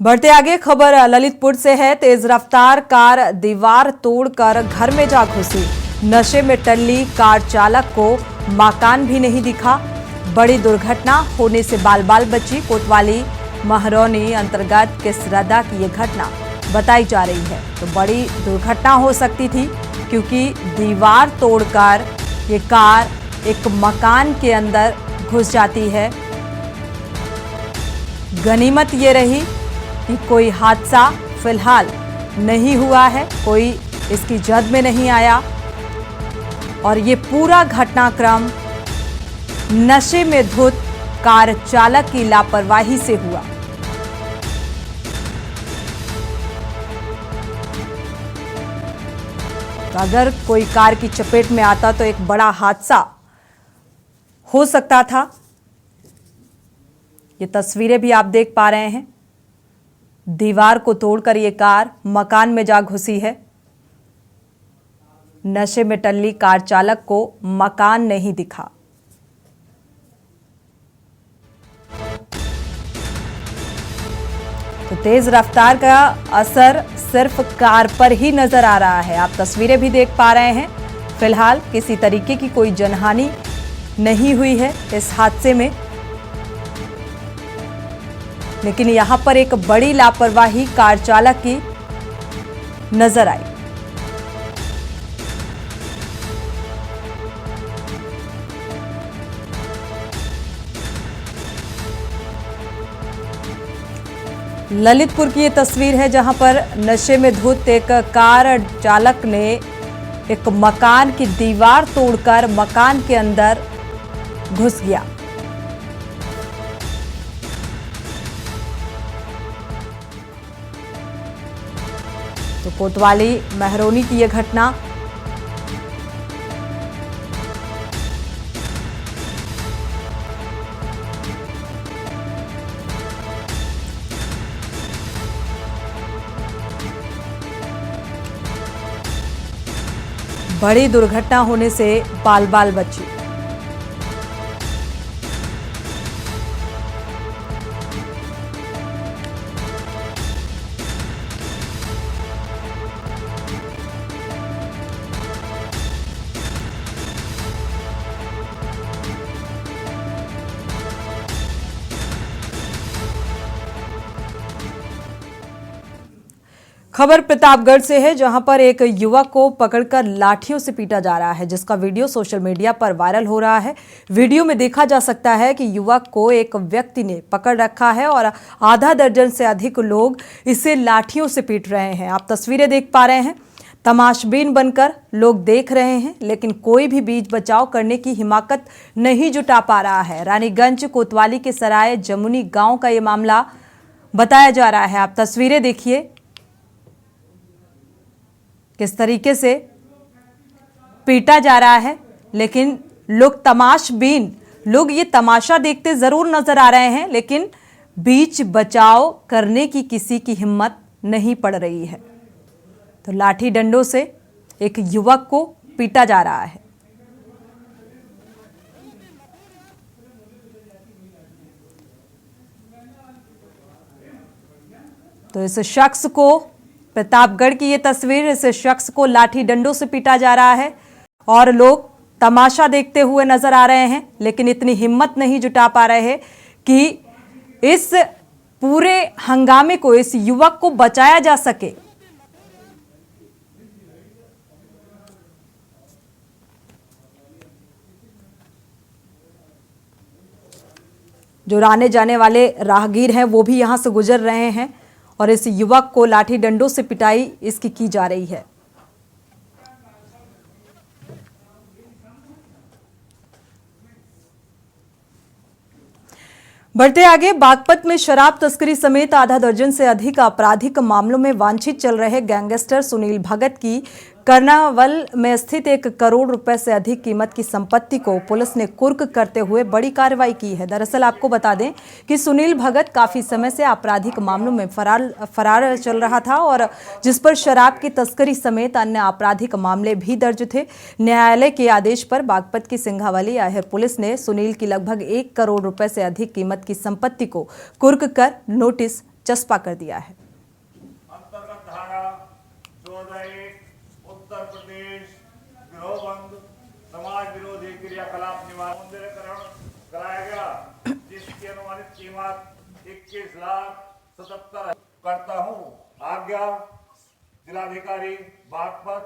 बढ़ते आगे, खबर ललितपुर से है। तेज रफ्तार कार दीवार तोड़कर घर में जा घुसी। नशे में टल्ली कार चालक को मकान भी नहीं दिखा। बड़ी दुर्घटना होने से बाल बाल बची। कोतवाली महरौनी अंतर्गत किसरदा की ये घटना बताई जा रही है। तो बड़ी दुर्घटना हो सकती थी, क्योंकि दीवार तोड़कर ये कार एक मकान के अंदर घुस जाती है। गनीमत ये रही कि कोई हादसा फिलहाल नहीं हुआ है, कोई इसकी जद में नहीं आया और ये पूरा घटनाक्रम नशे में धुत कार चालक की लापरवाही से हुआ। तो अगर कोई कार की चपेट में आता तो एक बड़ा हादसा हो सकता था। ये तस्वीरें भी आप देख पा रहे हैं। दीवार को तोड़कर ये कार मकान में जा घुसी है। नशे में टल्ली कार चालक को मकान नहीं दिखा। तो तेज रफ्तार का असर सिर्फ कार पर ही नजर आ रहा है। आप तस्वीरें भी देख पा रहे हैं। फिलहाल किसी तरीके की कोई जनहानि नहीं हुई है इस हादसे में, लेकिन यहां पर एक बड़ी लापरवाही कार चालक की नजर आई। ललितपुर की ये तस्वीर है, जहां पर नशे में धुत एक कार चालक ने एक मकान की दीवार तोड़कर मकान के अंदर घुस गया। तो कोतवाली महरौनी की यह घटना बड़ी दुर्घटना होने से बाल बाल बची। खबर प्रतापगढ़ से है, जहां पर एक युवक को पकड़कर लाठियों से पीटा जा रहा है, जिसका वीडियो सोशल मीडिया पर वायरल हो रहा है। वीडियो में देखा जा सकता है कि युवक को एक व्यक्ति ने पकड़ रखा है और आधा दर्जन से अधिक लोग इसे लाठियों से पीट रहे हैं। आप तस्वीरें देख पा रहे हैं। तमाशबीन बनकर लोग देख रहे हैं, लेकिन कोई भी बीच बचाव करने की हिम्मत नहीं जुटा पा रहा है। रानीगंज कोतवाली के सराय जमुनी गांव का ये मामला बताया जा रहा है। आप तस्वीरें देखिए किस तरीके से पीटा जा रहा है, लेकिन लोग तमाशबीन, लोग ये तमाशा देखते जरूर नजर आ रहे हैं, लेकिन बीच बचाव करने की किसी की हिम्मत नहीं पड़ रही है। तो लाठी डंडों से एक युवक को पीटा जा रहा है। तो इस शख्स को, प्रतापगढ़ की ये तस्वीर, इस शख्स को लाठी डंडों से पीटा जा रहा है और लोग तमाशा देखते हुए नजर आ रहे हैं, लेकिन इतनी हिम्मत नहीं जुटा पा रहे हैं कि इस पूरे हंगामे को, इस युवक को बचाया जा सके। जो आने जाने वाले राहगीर हैं वो भी यहां से गुजर रहे हैं और इस युवक को लाठी डंडों से पिटाई इसकी की जा रही है। बढ़ते आगे, बागपत में शराब तस्करी समेत आधा दर्जन से अधिक आपराधिक मामलों में वांछित चल रहे गैंगस्टर सुनील भगत की कर्नावल में स्थित 1 करोड़ रुपए से अधिक कीमत की संपत्ति को पुलिस ने कुर्क करते हुए बड़ी कार्रवाई की है। दरअसल आपको बता दें कि सुनील भगत काफी समय से आपराधिक मामलों में फरार चल रहा था और जिस पर शराब की तस्करी समेत अन्य आपराधिक मामले भी दर्ज थे। न्यायालय के आदेश पर बागपत की सिंघावली आहर पुलिस ने सुनील की लगभग 1 करोड़ रुपए से अधिक कीमत की संपत्ति को कुर्क कर नोटिस चस्पा कर दिया है। अंतर्गत धारा 14(1) उत्तर प्रदेश गिरोहबंद समाज विरोधी क्रियाकलाप निवारण कराया गया, जिसकी अनुमानित कीमत 21,77,000 करता हूँ। आज्ञा जिलाधिकारी बागपत।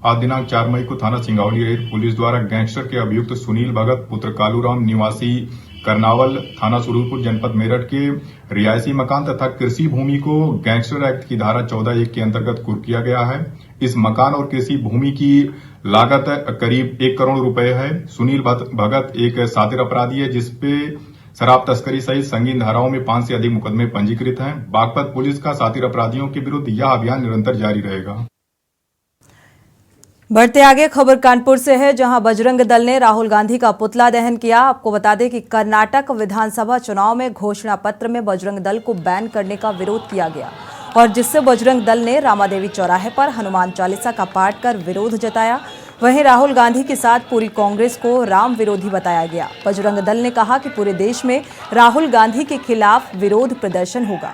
आज दिनांक 4 मई को थाना सिंगावली रेंज पुलिस द्वारा गैंगस्टर के अभियुक्त सुनील भगत पुत्र कालूराम निवासी करनावल थाना सुरजपुर जनपद मेरठ के रिहायशी मकान तथा कृषि भूमि को गैंगस्टर एक्ट की धारा 14(1) के अंतर्गत कुर्क किया गया है। इस मकान और कृषि भूमि की लागत करीब 1 करोड़ रुपए है। सुनील भगत एक सातिर अपराधी है, जिसपे शराब तस्करी सहित संगीन धाराओं में 5 से अधिक मुकदमे पंजीकृत हैं। बागपत पुलिस का सातिर अपराधियों के विरुद्ध यह अभियान निरंतर जारी रहेगा। बढ़ते आगे, खबर कानपुर से है, जहां बजरंग दल ने राहुल गांधी का पुतला दहन किया। आपको बता दें कि कर्नाटक विधानसभा चुनाव में घोषणा पत्र में बजरंग दल को बैन करने का विरोध किया गया और जिससे बजरंग दल ने रामादेवी चौराहे पर हनुमान चालीसा का पाठ कर विरोध जताया। वहीं राहुल गांधी के साथ पूरी कांग्रेस को राम विरोधी बताया गया। बजरंग दल ने कहा कि पूरे देश में राहुल गांधी के खिलाफ विरोध प्रदर्शन होगा।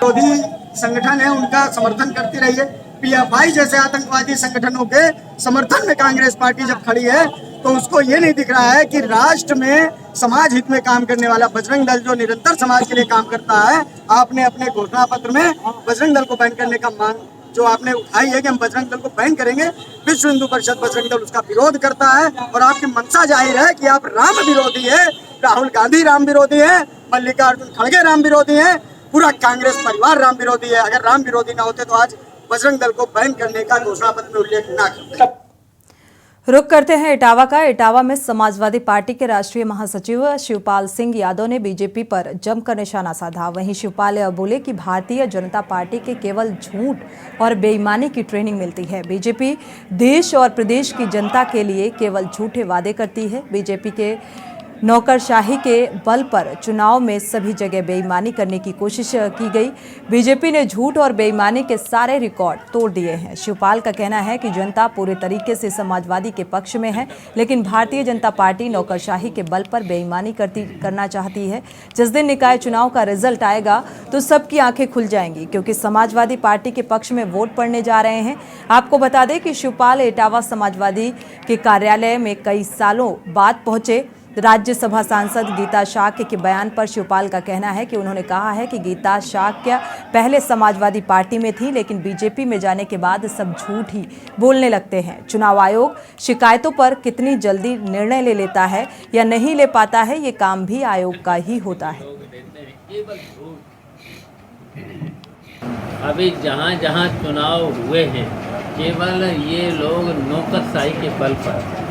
विरोधी संगठन है, उनका समर्थन करती रही है। पीएफआई जैसे आतंकवादी संगठनों के समर्थन में कांग्रेस पार्टी जब खड़ी है तो उसको ये नहीं दिख रहा है कि राष्ट्र में समाज हित में काम करने वाला बजरंग दल जो निरंतर समाज के लिए काम करता है, आपने अपने घोषणा पत्र में बजरंग दल को बैन करने का मांग जो आपने उठाई है कि हम बजरंग दल को बैन करेंगे, विश्व हिंदू परिषद बजरंग दल उसका विरोध करता है और आपकी मंशा जाहिर है कि आप राम विरोधी है। राहुल गांधी राम विरोधी है, मल्लिकार्जुन खड़गे राम विरोधी है, पूरा कांग्रेस परिवार राम विरोधी है। अगर राम विरोधी ना होते तो आज बजरंग दल को बैन करने का घोषणा पत्र में उल्लेख ना करते। रुक करते हैं इटावा का। इटावा में समाजवादी पार्टी के राष्ट्रीय महासचिव शिवपाल सिंह यादव ने बीजेपी पर जमकर निशाना साधा। वहीं शिवपाल बोले कि भारतीय जनता पार्टी के केवल झूठ और बेईमानी की ट्रेनिंग मिलती है। बीजेपी देश और प्रदेश की जनता के लिए केवल झूठे वादे करती है। बीजेपी के नौकरशाही के बल पर चुनाव में सभी जगह बेईमानी करने की कोशिश की गई। बीजेपी ने झूठ और बेईमानी के सारे रिकॉर्ड तोड़ दिए हैं। शिवपाल का कहना है कि जनता पूरे तरीके से समाजवादी के पक्ष में है, लेकिन भारतीय जनता पार्टी नौकरशाही के बल पर बेईमानी करना चाहती है। जिस दिन निकाय चुनाव का रिजल्ट आएगा तो सबकी आंखें खुल जाएंगी, क्योंकि समाजवादी पार्टी के पक्ष में वोट पड़ने जा रहे हैं। आपको बता दें कि शिवपाल इटावा समाजवादी के कार्यालय में कई सालों बाद पहुंचे। राज्यसभा सांसद गीता शाक्य के बयान पर शिवपाल का कहना है कि उन्होंने कहा है कि गीता शाक्य पहले समाजवादी पार्टी में थी, लेकिन बीजेपी में जाने के बाद सब झूठ ही बोलने लगते हैं। चुनाव आयोग शिकायतों पर कितनी जल्दी निर्णय ले लेता है या नहीं ले पाता है, ये काम भी आयोग का ही होता है। अभी जहाँ जहाँ चुनाव हुए हैं, केवल ये लोग नौकरशाही के बल पर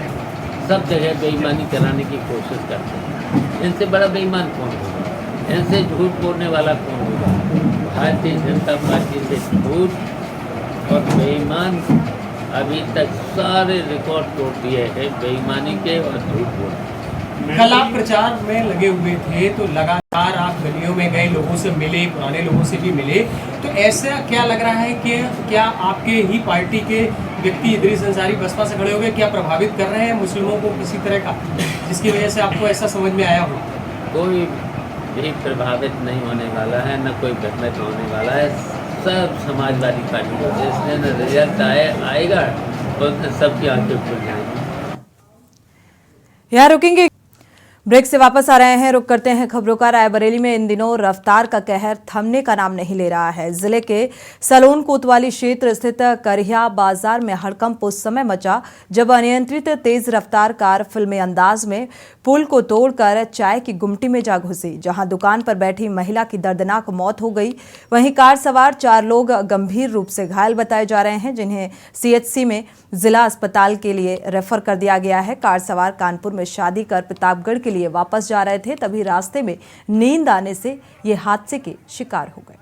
सब जगह बेईमानी कराने की कोशिश करते हैं। इनसे बड़ा बेईमान कौन होगा? इनसे झूठ बोलने वाला कौन होगा? भारतीय जनता पार्टी से झूठ और बेईमान अभी तक सारे रिकॉर्ड तोड़ दिए हैं, बेईमानी के और झूठ बोलने। कल आप प्रचार में लगे हुए थे तो लगातार आप गलियों में गए, लोगों से मिले, पुराने लोगों से भी मिले, तो ऐसा क्या लग रहा है कि क्या आपके ही पार्टी के व्यक्ति इदरीस अंसारी बसपा से खड़े हो गए, क्या प्रभावित कर रहे हैं मुस्लिमों को किसी तरह का, जिसकी वजह से आपको ऐसा समझ में आया हो? कोई भी प्रभावित नहीं होने वाला है, न कोई भ्रमित होने वाला है। सब समाजवादी पार्टी को जिस दिन रिजल्ट आएगा उस दिन सबकी आंखें खुल जाएंगी। यहाँ रुकेंगे, ब्रेक से वापस आ रहे हैं। रुक करते हैं खबरों का। रायबरेली में इन दिनों रफ्तार का कहर थमने का नाम नहीं ले रहा है। जिले के सलोन कोतवाली क्षेत्र स्थित करिया बाजार में हड़कंप उस समय मचा जब अनियंत्रित तेज रफ्तार कार फिल्मी अंदाज में पुल को तोड़कर चाय की गुमटी में जा घुसी, जहां दुकान पर बैठी महिला की दर्दनाक मौत हो गई। वहीं कार सवार 4 लोग गंभीर रूप से घायल बताए जा रहे हैं, जिन्हें सीएचसी में जिला अस्पताल के लिए रेफर कर दिया गया है। कार सवार कानपुर में शादी कर प्रतापगढ़ के लिए वापस जा रहे थे, तभी रास्ते में नींद आने से ये हादसे के शिकार हो गए।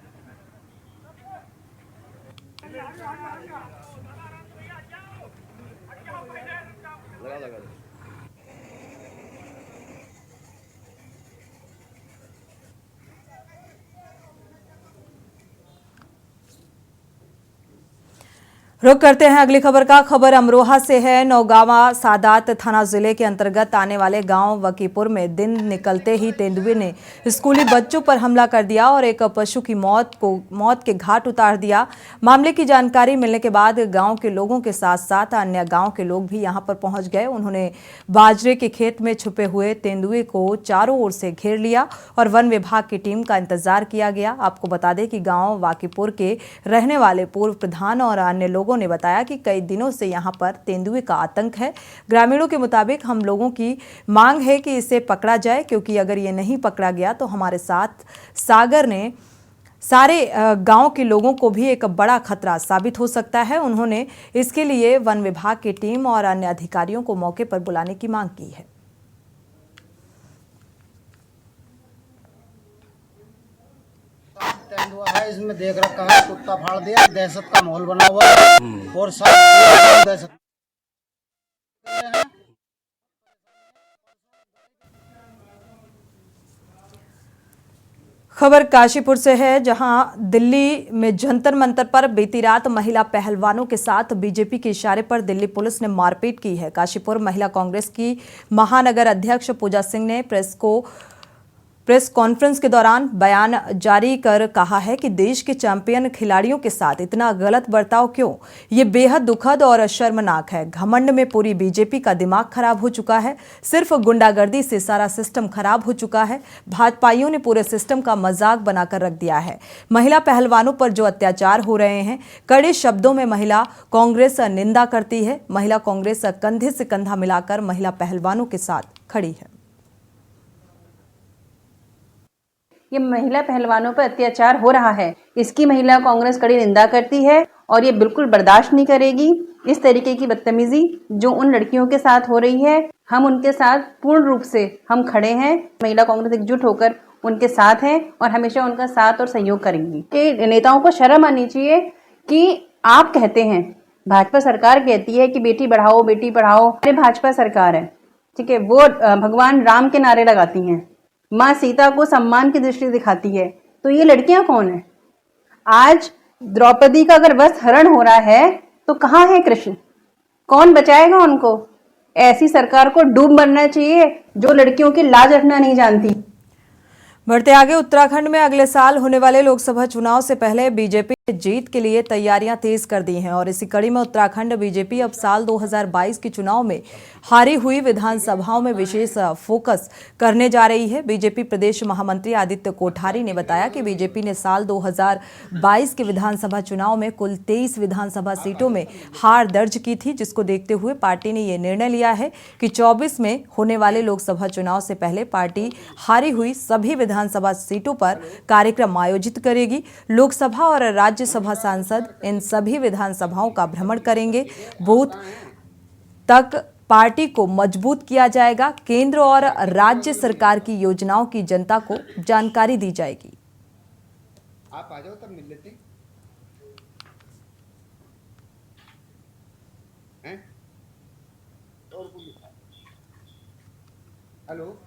रुक करते हैं अगली खबर का। खबर अमरोहा से है। नौगावा सादात थाना जिले के अंतर्गत आने वाले गांव वकीपुर में दिन निकलते ही तेंदुए ने स्कूली बच्चों पर हमला कर दिया और एक पशु की मौत के घाट उतार दिया। मामले की जानकारी मिलने के बाद गांव के लोगों के साथ साथ अन्य गांव के लोग भी यहां पर पहुंच गए। उन्होंने बाजरे के खेत में छुपे हुए तेंदुए को चारों ओर से घेर लिया और वन विभाग की टीम का इंतजार किया गया। आपको बता दें कि गाँव वाकीपुर के रहने वाले पूर्व प्रधान और अन्य लोगों ने बताया कि कई दिनों से यहां पर तेंदुए का आतंक है। ग्रामीणों के मुताबिक हम लोगों की मांग है कि इसे पकड़ा जाए, क्योंकि अगर ये नहीं पकड़ा गया तो हमारे साथ सागर ने सारे गांव के लोगों को भी एक बड़ा खतरा साबित हो सकता है। उन्होंने इसके लिए वन विभाग की टीम और अन्य अधिकारियों को मौके पर बुलाने की मांग की है। तेंदुआ है, इसमें देख रखा है, कुत्ता फाड़ दिया, दहशत का माहौल बना हुआ है और सब दहशत। खबर काशीपुर से है, जहां दिल्ली में जंतर मंतर पर बीती रात महिला पहलवानों के साथ बीजेपी के इशारे पर दिल्ली पुलिस ने मारपीट की है। काशीपुर महिला कांग्रेस की महानगर अध्यक्ष पूजा सिंह ने प्रेस कॉन्फ्रेंस के दौरान बयान जारी कर कहा है कि देश के चैंपियन खिलाड़ियों के साथ इतना गलत बर्ताव क्यों? ये बेहद दुखद और शर्मनाक है। घमंड में पूरी बीजेपी का दिमाग खराब हो चुका है। सिर्फ गुंडागर्दी से सारा सिस्टम खराब हो चुका है। भाजपाइयों ने पूरे सिस्टम का मजाक बनाकर रख दिया है। महिला पहलवानों पर जो अत्याचार हो रहे हैं, कड़े शब्दों में महिला कांग्रेस निंदा करती है। महिला कांग्रेस कंधे से कंधा मिलाकर महिला पहलवानों के साथ खड़ी है। ये महिला पहलवानों पर अत्याचार हो रहा है, इसकी महिला कांग्रेस कड़ी निंदा करती है और ये बिल्कुल बर्दाश्त नहीं करेगी। इस तरीके की बदतमीजी जो उन लड़कियों के साथ हो रही है, हम उनके साथ पूर्ण रूप से हम खड़े हैं। महिला कांग्रेस एकजुट होकर उनके साथ है और हमेशा उनका साथ और सहयोग करेंगी। के नेताओं को शर्म आनी चाहिए कि आप कहते हैं, भाजपा सरकार कहती है कि बेटी बढ़ाओ बेटी पढ़ाओ। अरे भाजपा सरकार है, ठीक है, वो भगवान राम के नारे लगाती हैं, माँ सीता को सम्मान की दृष्टि दिखाती है, तो ये लड़कियां कौन है? आज द्रौपदी का अगर वस्त्र हरण हो रहा है तो कहाँ है कृष्ण? कौन बचाएगा उनको? ऐसी सरकार को डूब मरना चाहिए जो लड़कियों की लाज रखना नहीं जानती। बढ़ते आगे, उत्तराखंड में अगले साल होने वाले लोकसभा चुनाव से पहले बीजेपी ने जीत के लिए तैयारियां तेज कर दी हैं और इसी कड़ी में उत्तराखंड बीजेपी अब साल 2022 के चुनाव में हारी हुई विधानसभाओं में विशेष फोकस करने जा रही है। बीजेपी प्रदेश महामंत्री आदित्य कोठारी ने बताया कि बीजेपी ने साल 2022 के विधानसभा चुनाव में कुल 23 विधानसभा सीटों में हार दर्ज की थी, जिसको देखते हुए पार्टी ने यह निर्णय लिया है कि 24 में होने वाले लोकसभा चुनाव से पहले पार्टी हारी हुई सभी विधानसभा सीटों पर कार्यक्रम आयोजित करेगी। लोकसभा और राज्यसभा सांसद इन सभी विधानसभाओं का भ्रमण करेंगे। बूथ तक पार्टी को मजबूत किया जाएगा। केंद्र और राज्य सरकार की योजनाओं की जनता को जानकारी दी जाएगी। आप आ जाओ तब मिल लेते हैं। हेलो,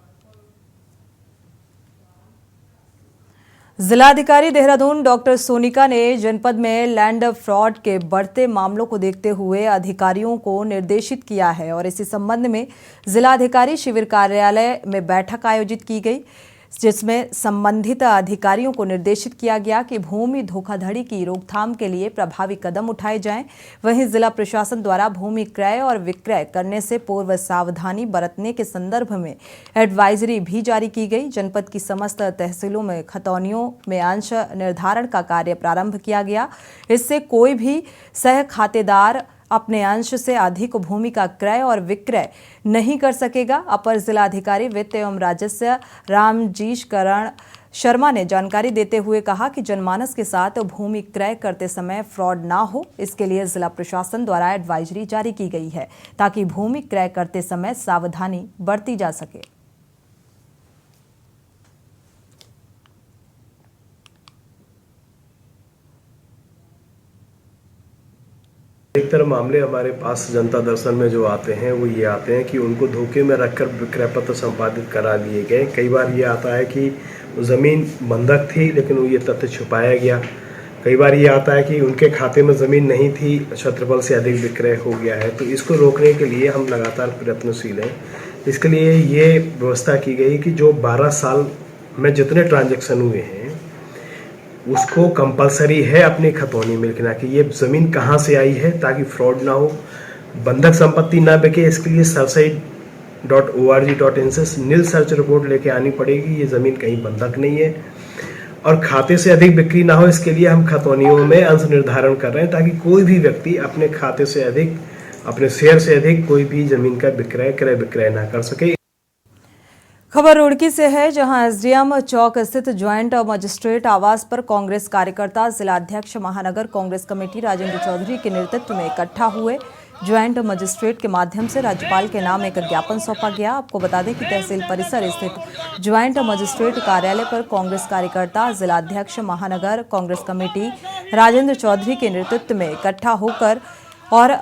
जिलाधिकारी देहरादून डॉक्टर सोनिका ने जनपद में लैंड फ्रॉड के बढ़ते मामलों को देखते हुए अधिकारियों को निर्देशित किया है और इसी संबंध में जिलाधिकारी शिविर कार्यालय में बैठक आयोजित की गई, जिसमें संबंधित अधिकारियों को निर्देशित किया गया कि भूमि धोखाधड़ी की रोकथाम के लिए प्रभावी कदम उठाए जाएं। वहीं जिला प्रशासन द्वारा भूमि क्रय और विक्रय करने से पूर्व सावधानी बरतने के संदर्भ में एडवाइजरी भी जारी की गई। जनपद की समस्त तहसीलों में खतौनियों में अंश निर्धारण का कार्य प्रारंभ किया गया। इससे कोई भी सह खातेदार अपने अंश से अधिक भूमि का क्रय और विक्रय नहीं कर सकेगा। अपर जिलाधिकारी वित्त एवं राजस्व रामजीश करण शर्मा ने जानकारी देते हुए कहा कि जनमानस के साथ भूमि क्रय करते समय फ्रॉड ना हो, इसके लिए जिला प्रशासन द्वारा एडवाइजरी जारी की गई है ताकि भूमि क्रय करते समय सावधानी बरती जा सके। अधिकतर मामले हमारे पास जनता दर्शन में जो आते हैं वो ये आते हैं कि उनको धोखे में रखकर विक्रय पत्र संपादित करा दिए गए। कई बार ये आता है कि ज़मीन बंधक थी लेकिन वो ये तथ्य छुपाया गया। कई बार ये आता है कि उनके खाते में ज़मीन नहीं थी, क्षेत्रफल से अधिक विक्रय हो गया है, तो इसको रोकने के लिए हम लगातार प्रयत्नशील हैं। इसके लिए ये व्यवस्था की गई कि जो 12 साल में जितने ट्रांजैक्शन हुए हैं उसको कंपलसरी है अपनी खतौनी में लिखना कि ये ज़मीन कहाँ से आई है, ताकि फ्रॉड ना हो, बंधक संपत्ति ना बिके। इसके लिए sarsaid.org.in से नील सर्च रिपोर्ट लेके आनी पड़ेगी, ये ज़मीन कहीं बंधक नहीं है, और खाते से अधिक बिक्री ना हो। इसके लिए हम खतौनियों में अंश निर्धारण कर रहे हैं ताकि कोई भी व्यक्ति अपने खाते से अधिक, अपने शेयर से अधिक कोई भी जमीन का क्रय विक्रय ना कर सके। खबर रुड़की से है, जहां एसडीएम चौक स्थित ज्वाइंट मजिस्ट्रेट आवास पर कांग्रेस कार्यकर्ता जिलाध्यक्ष महानगर कांग्रेस कमेटी राजेंद्र चौधरी के नेतृत्व में इकट्ठा हुए। ज्वाइंट मजिस्ट्रेट के माध्यम से राज्यपाल के नाम एक ज्ञापन सौंपा गया। आपको बता दें कि तहसील परिसर स्थित ज्वाइंट मजिस्ट्रेट कार्यालय पर कांग्रेस कार्यकर्ता जिलाध्यक्ष महानगर कांग्रेस कमेटी राजेंद्र चौधरी के नेतृत्व में इकट्ठा होकर और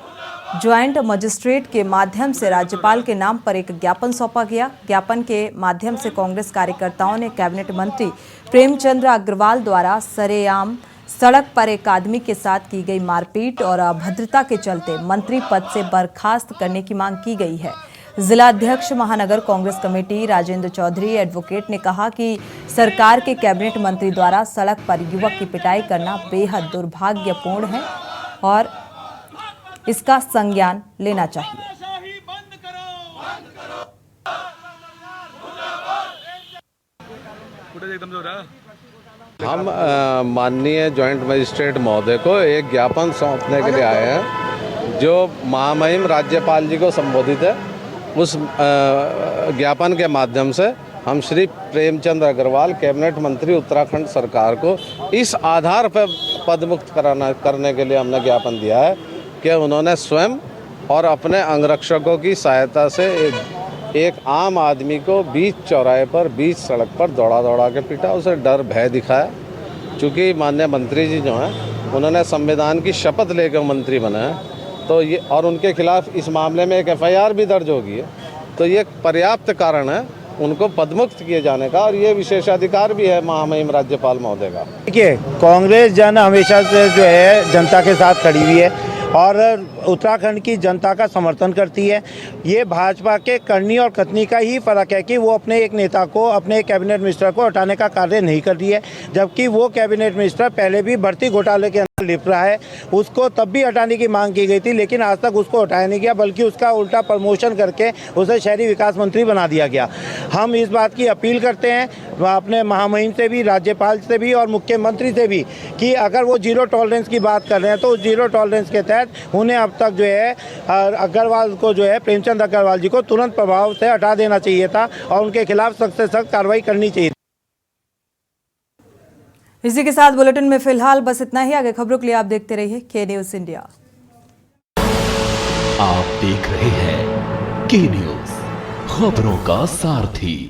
ज्वाइंट मजिस्ट्रेट के माध्यम से राज्यपाल के नाम पर एक ज्ञापन सौंपा गया। ज्ञापन के माध्यम से कांग्रेस कार्यकर्ताओं ने कैबिनेट मंत्री प्रेमचंद अग्रवाल द्वारा सरेआम सड़क पर एक आदमी के साथ की गई मारपीट और अभद्रता के चलते मंत्री पद से बर्खास्त करने की मांग की गई है। जिलाध्यक्ष महानगर कांग्रेस कमेटी राजेंद्र चौधरी एडवोकेट ने कहा कि सरकार के कैबिनेट मंत्री द्वारा सड़क पर युवक की पिटाई करना बेहद दुर्भाग्यपूर्ण है और इसका संज्ञान लेना चाहिए। हम माननीय ज्वाइंट मजिस्ट्रेट महोदय को एक ज्ञापन सौंपने के लिए आए हैं जो महामहिम राज्यपाल जी को संबोधित है। उस ज्ञापन के माध्यम से हम श्री प्रेमचंद अग्रवाल कैबिनेट मंत्री उत्तराखंड सरकार को इस आधार पर पदमुक्त करने के लिए हमने ज्ञापन दिया है कि उन्होंने स्वयं और अपने अंगरक्षकों की सहायता से एक आम आदमी को बीच चौराहे पर, बीच सड़क पर दौड़ा के पीटा, उसे डर भय दिखाया। चूँकि माननीय मंत्री जी जो हैं उन्होंने संविधान की शपथ लेकर मंत्री बने हैं, तो ये और उनके खिलाफ इस मामले में एक FIR भी दर्ज होगी है, तो ये पर्याप्त कारण है उनको पदमुक्त किए जाने का, और ये विशेषाधिकार भी है महामहिम राज्यपाल महोदय का। देखिए, कांग्रेस जन हमेशा से जो है जनता के साथ खड़ी हुई है और उत्तराखंड की जनता का समर्थन करती है। ये भाजपा के करनी और कथनी का ही फर्क है कि वो अपने एक नेता को, अपने एक कैबिनेट मिनिस्टर को हटाने का कार्य नहीं कर रही है, जबकि वो कैबिनेट मिनिस्टर पहले भी भर्ती घोटाले के अंदर लिप रहा है। उसको तब भी हटाने की मांग की गई थी, लेकिन आज तक उसको हटाया नहीं गया, बल्कि उसका उल्टा प्रमोशन करके उसे शहरी विकास मंत्री बना दिया गया। हम इस बात की अपील करते हैं अपने महामहिम से भी, राज्यपाल से भी और मुख्यमंत्री से भी कि अगर वो जीरो टॉलरेंस की बात कर रहे हैं तो जीरो टॉलरेंस के तहत उन्हें अब तक जो है अग्रवाल को जो है प्रेमचंद अग्रवाल जी को तुरंत प्रभाव से हटा देना चाहिए था और उनके खिलाफ सख्त से सख्त कार्रवाई करनी चाहिए। इसी के साथ बुलेटिन में फिलहाल बस इतना ही। आगे खबरों के लिए आप देखते रहिए के न्यूज़ इंडिया। आप देख रहे हैं के न्यूज़, खबरों का सारथी।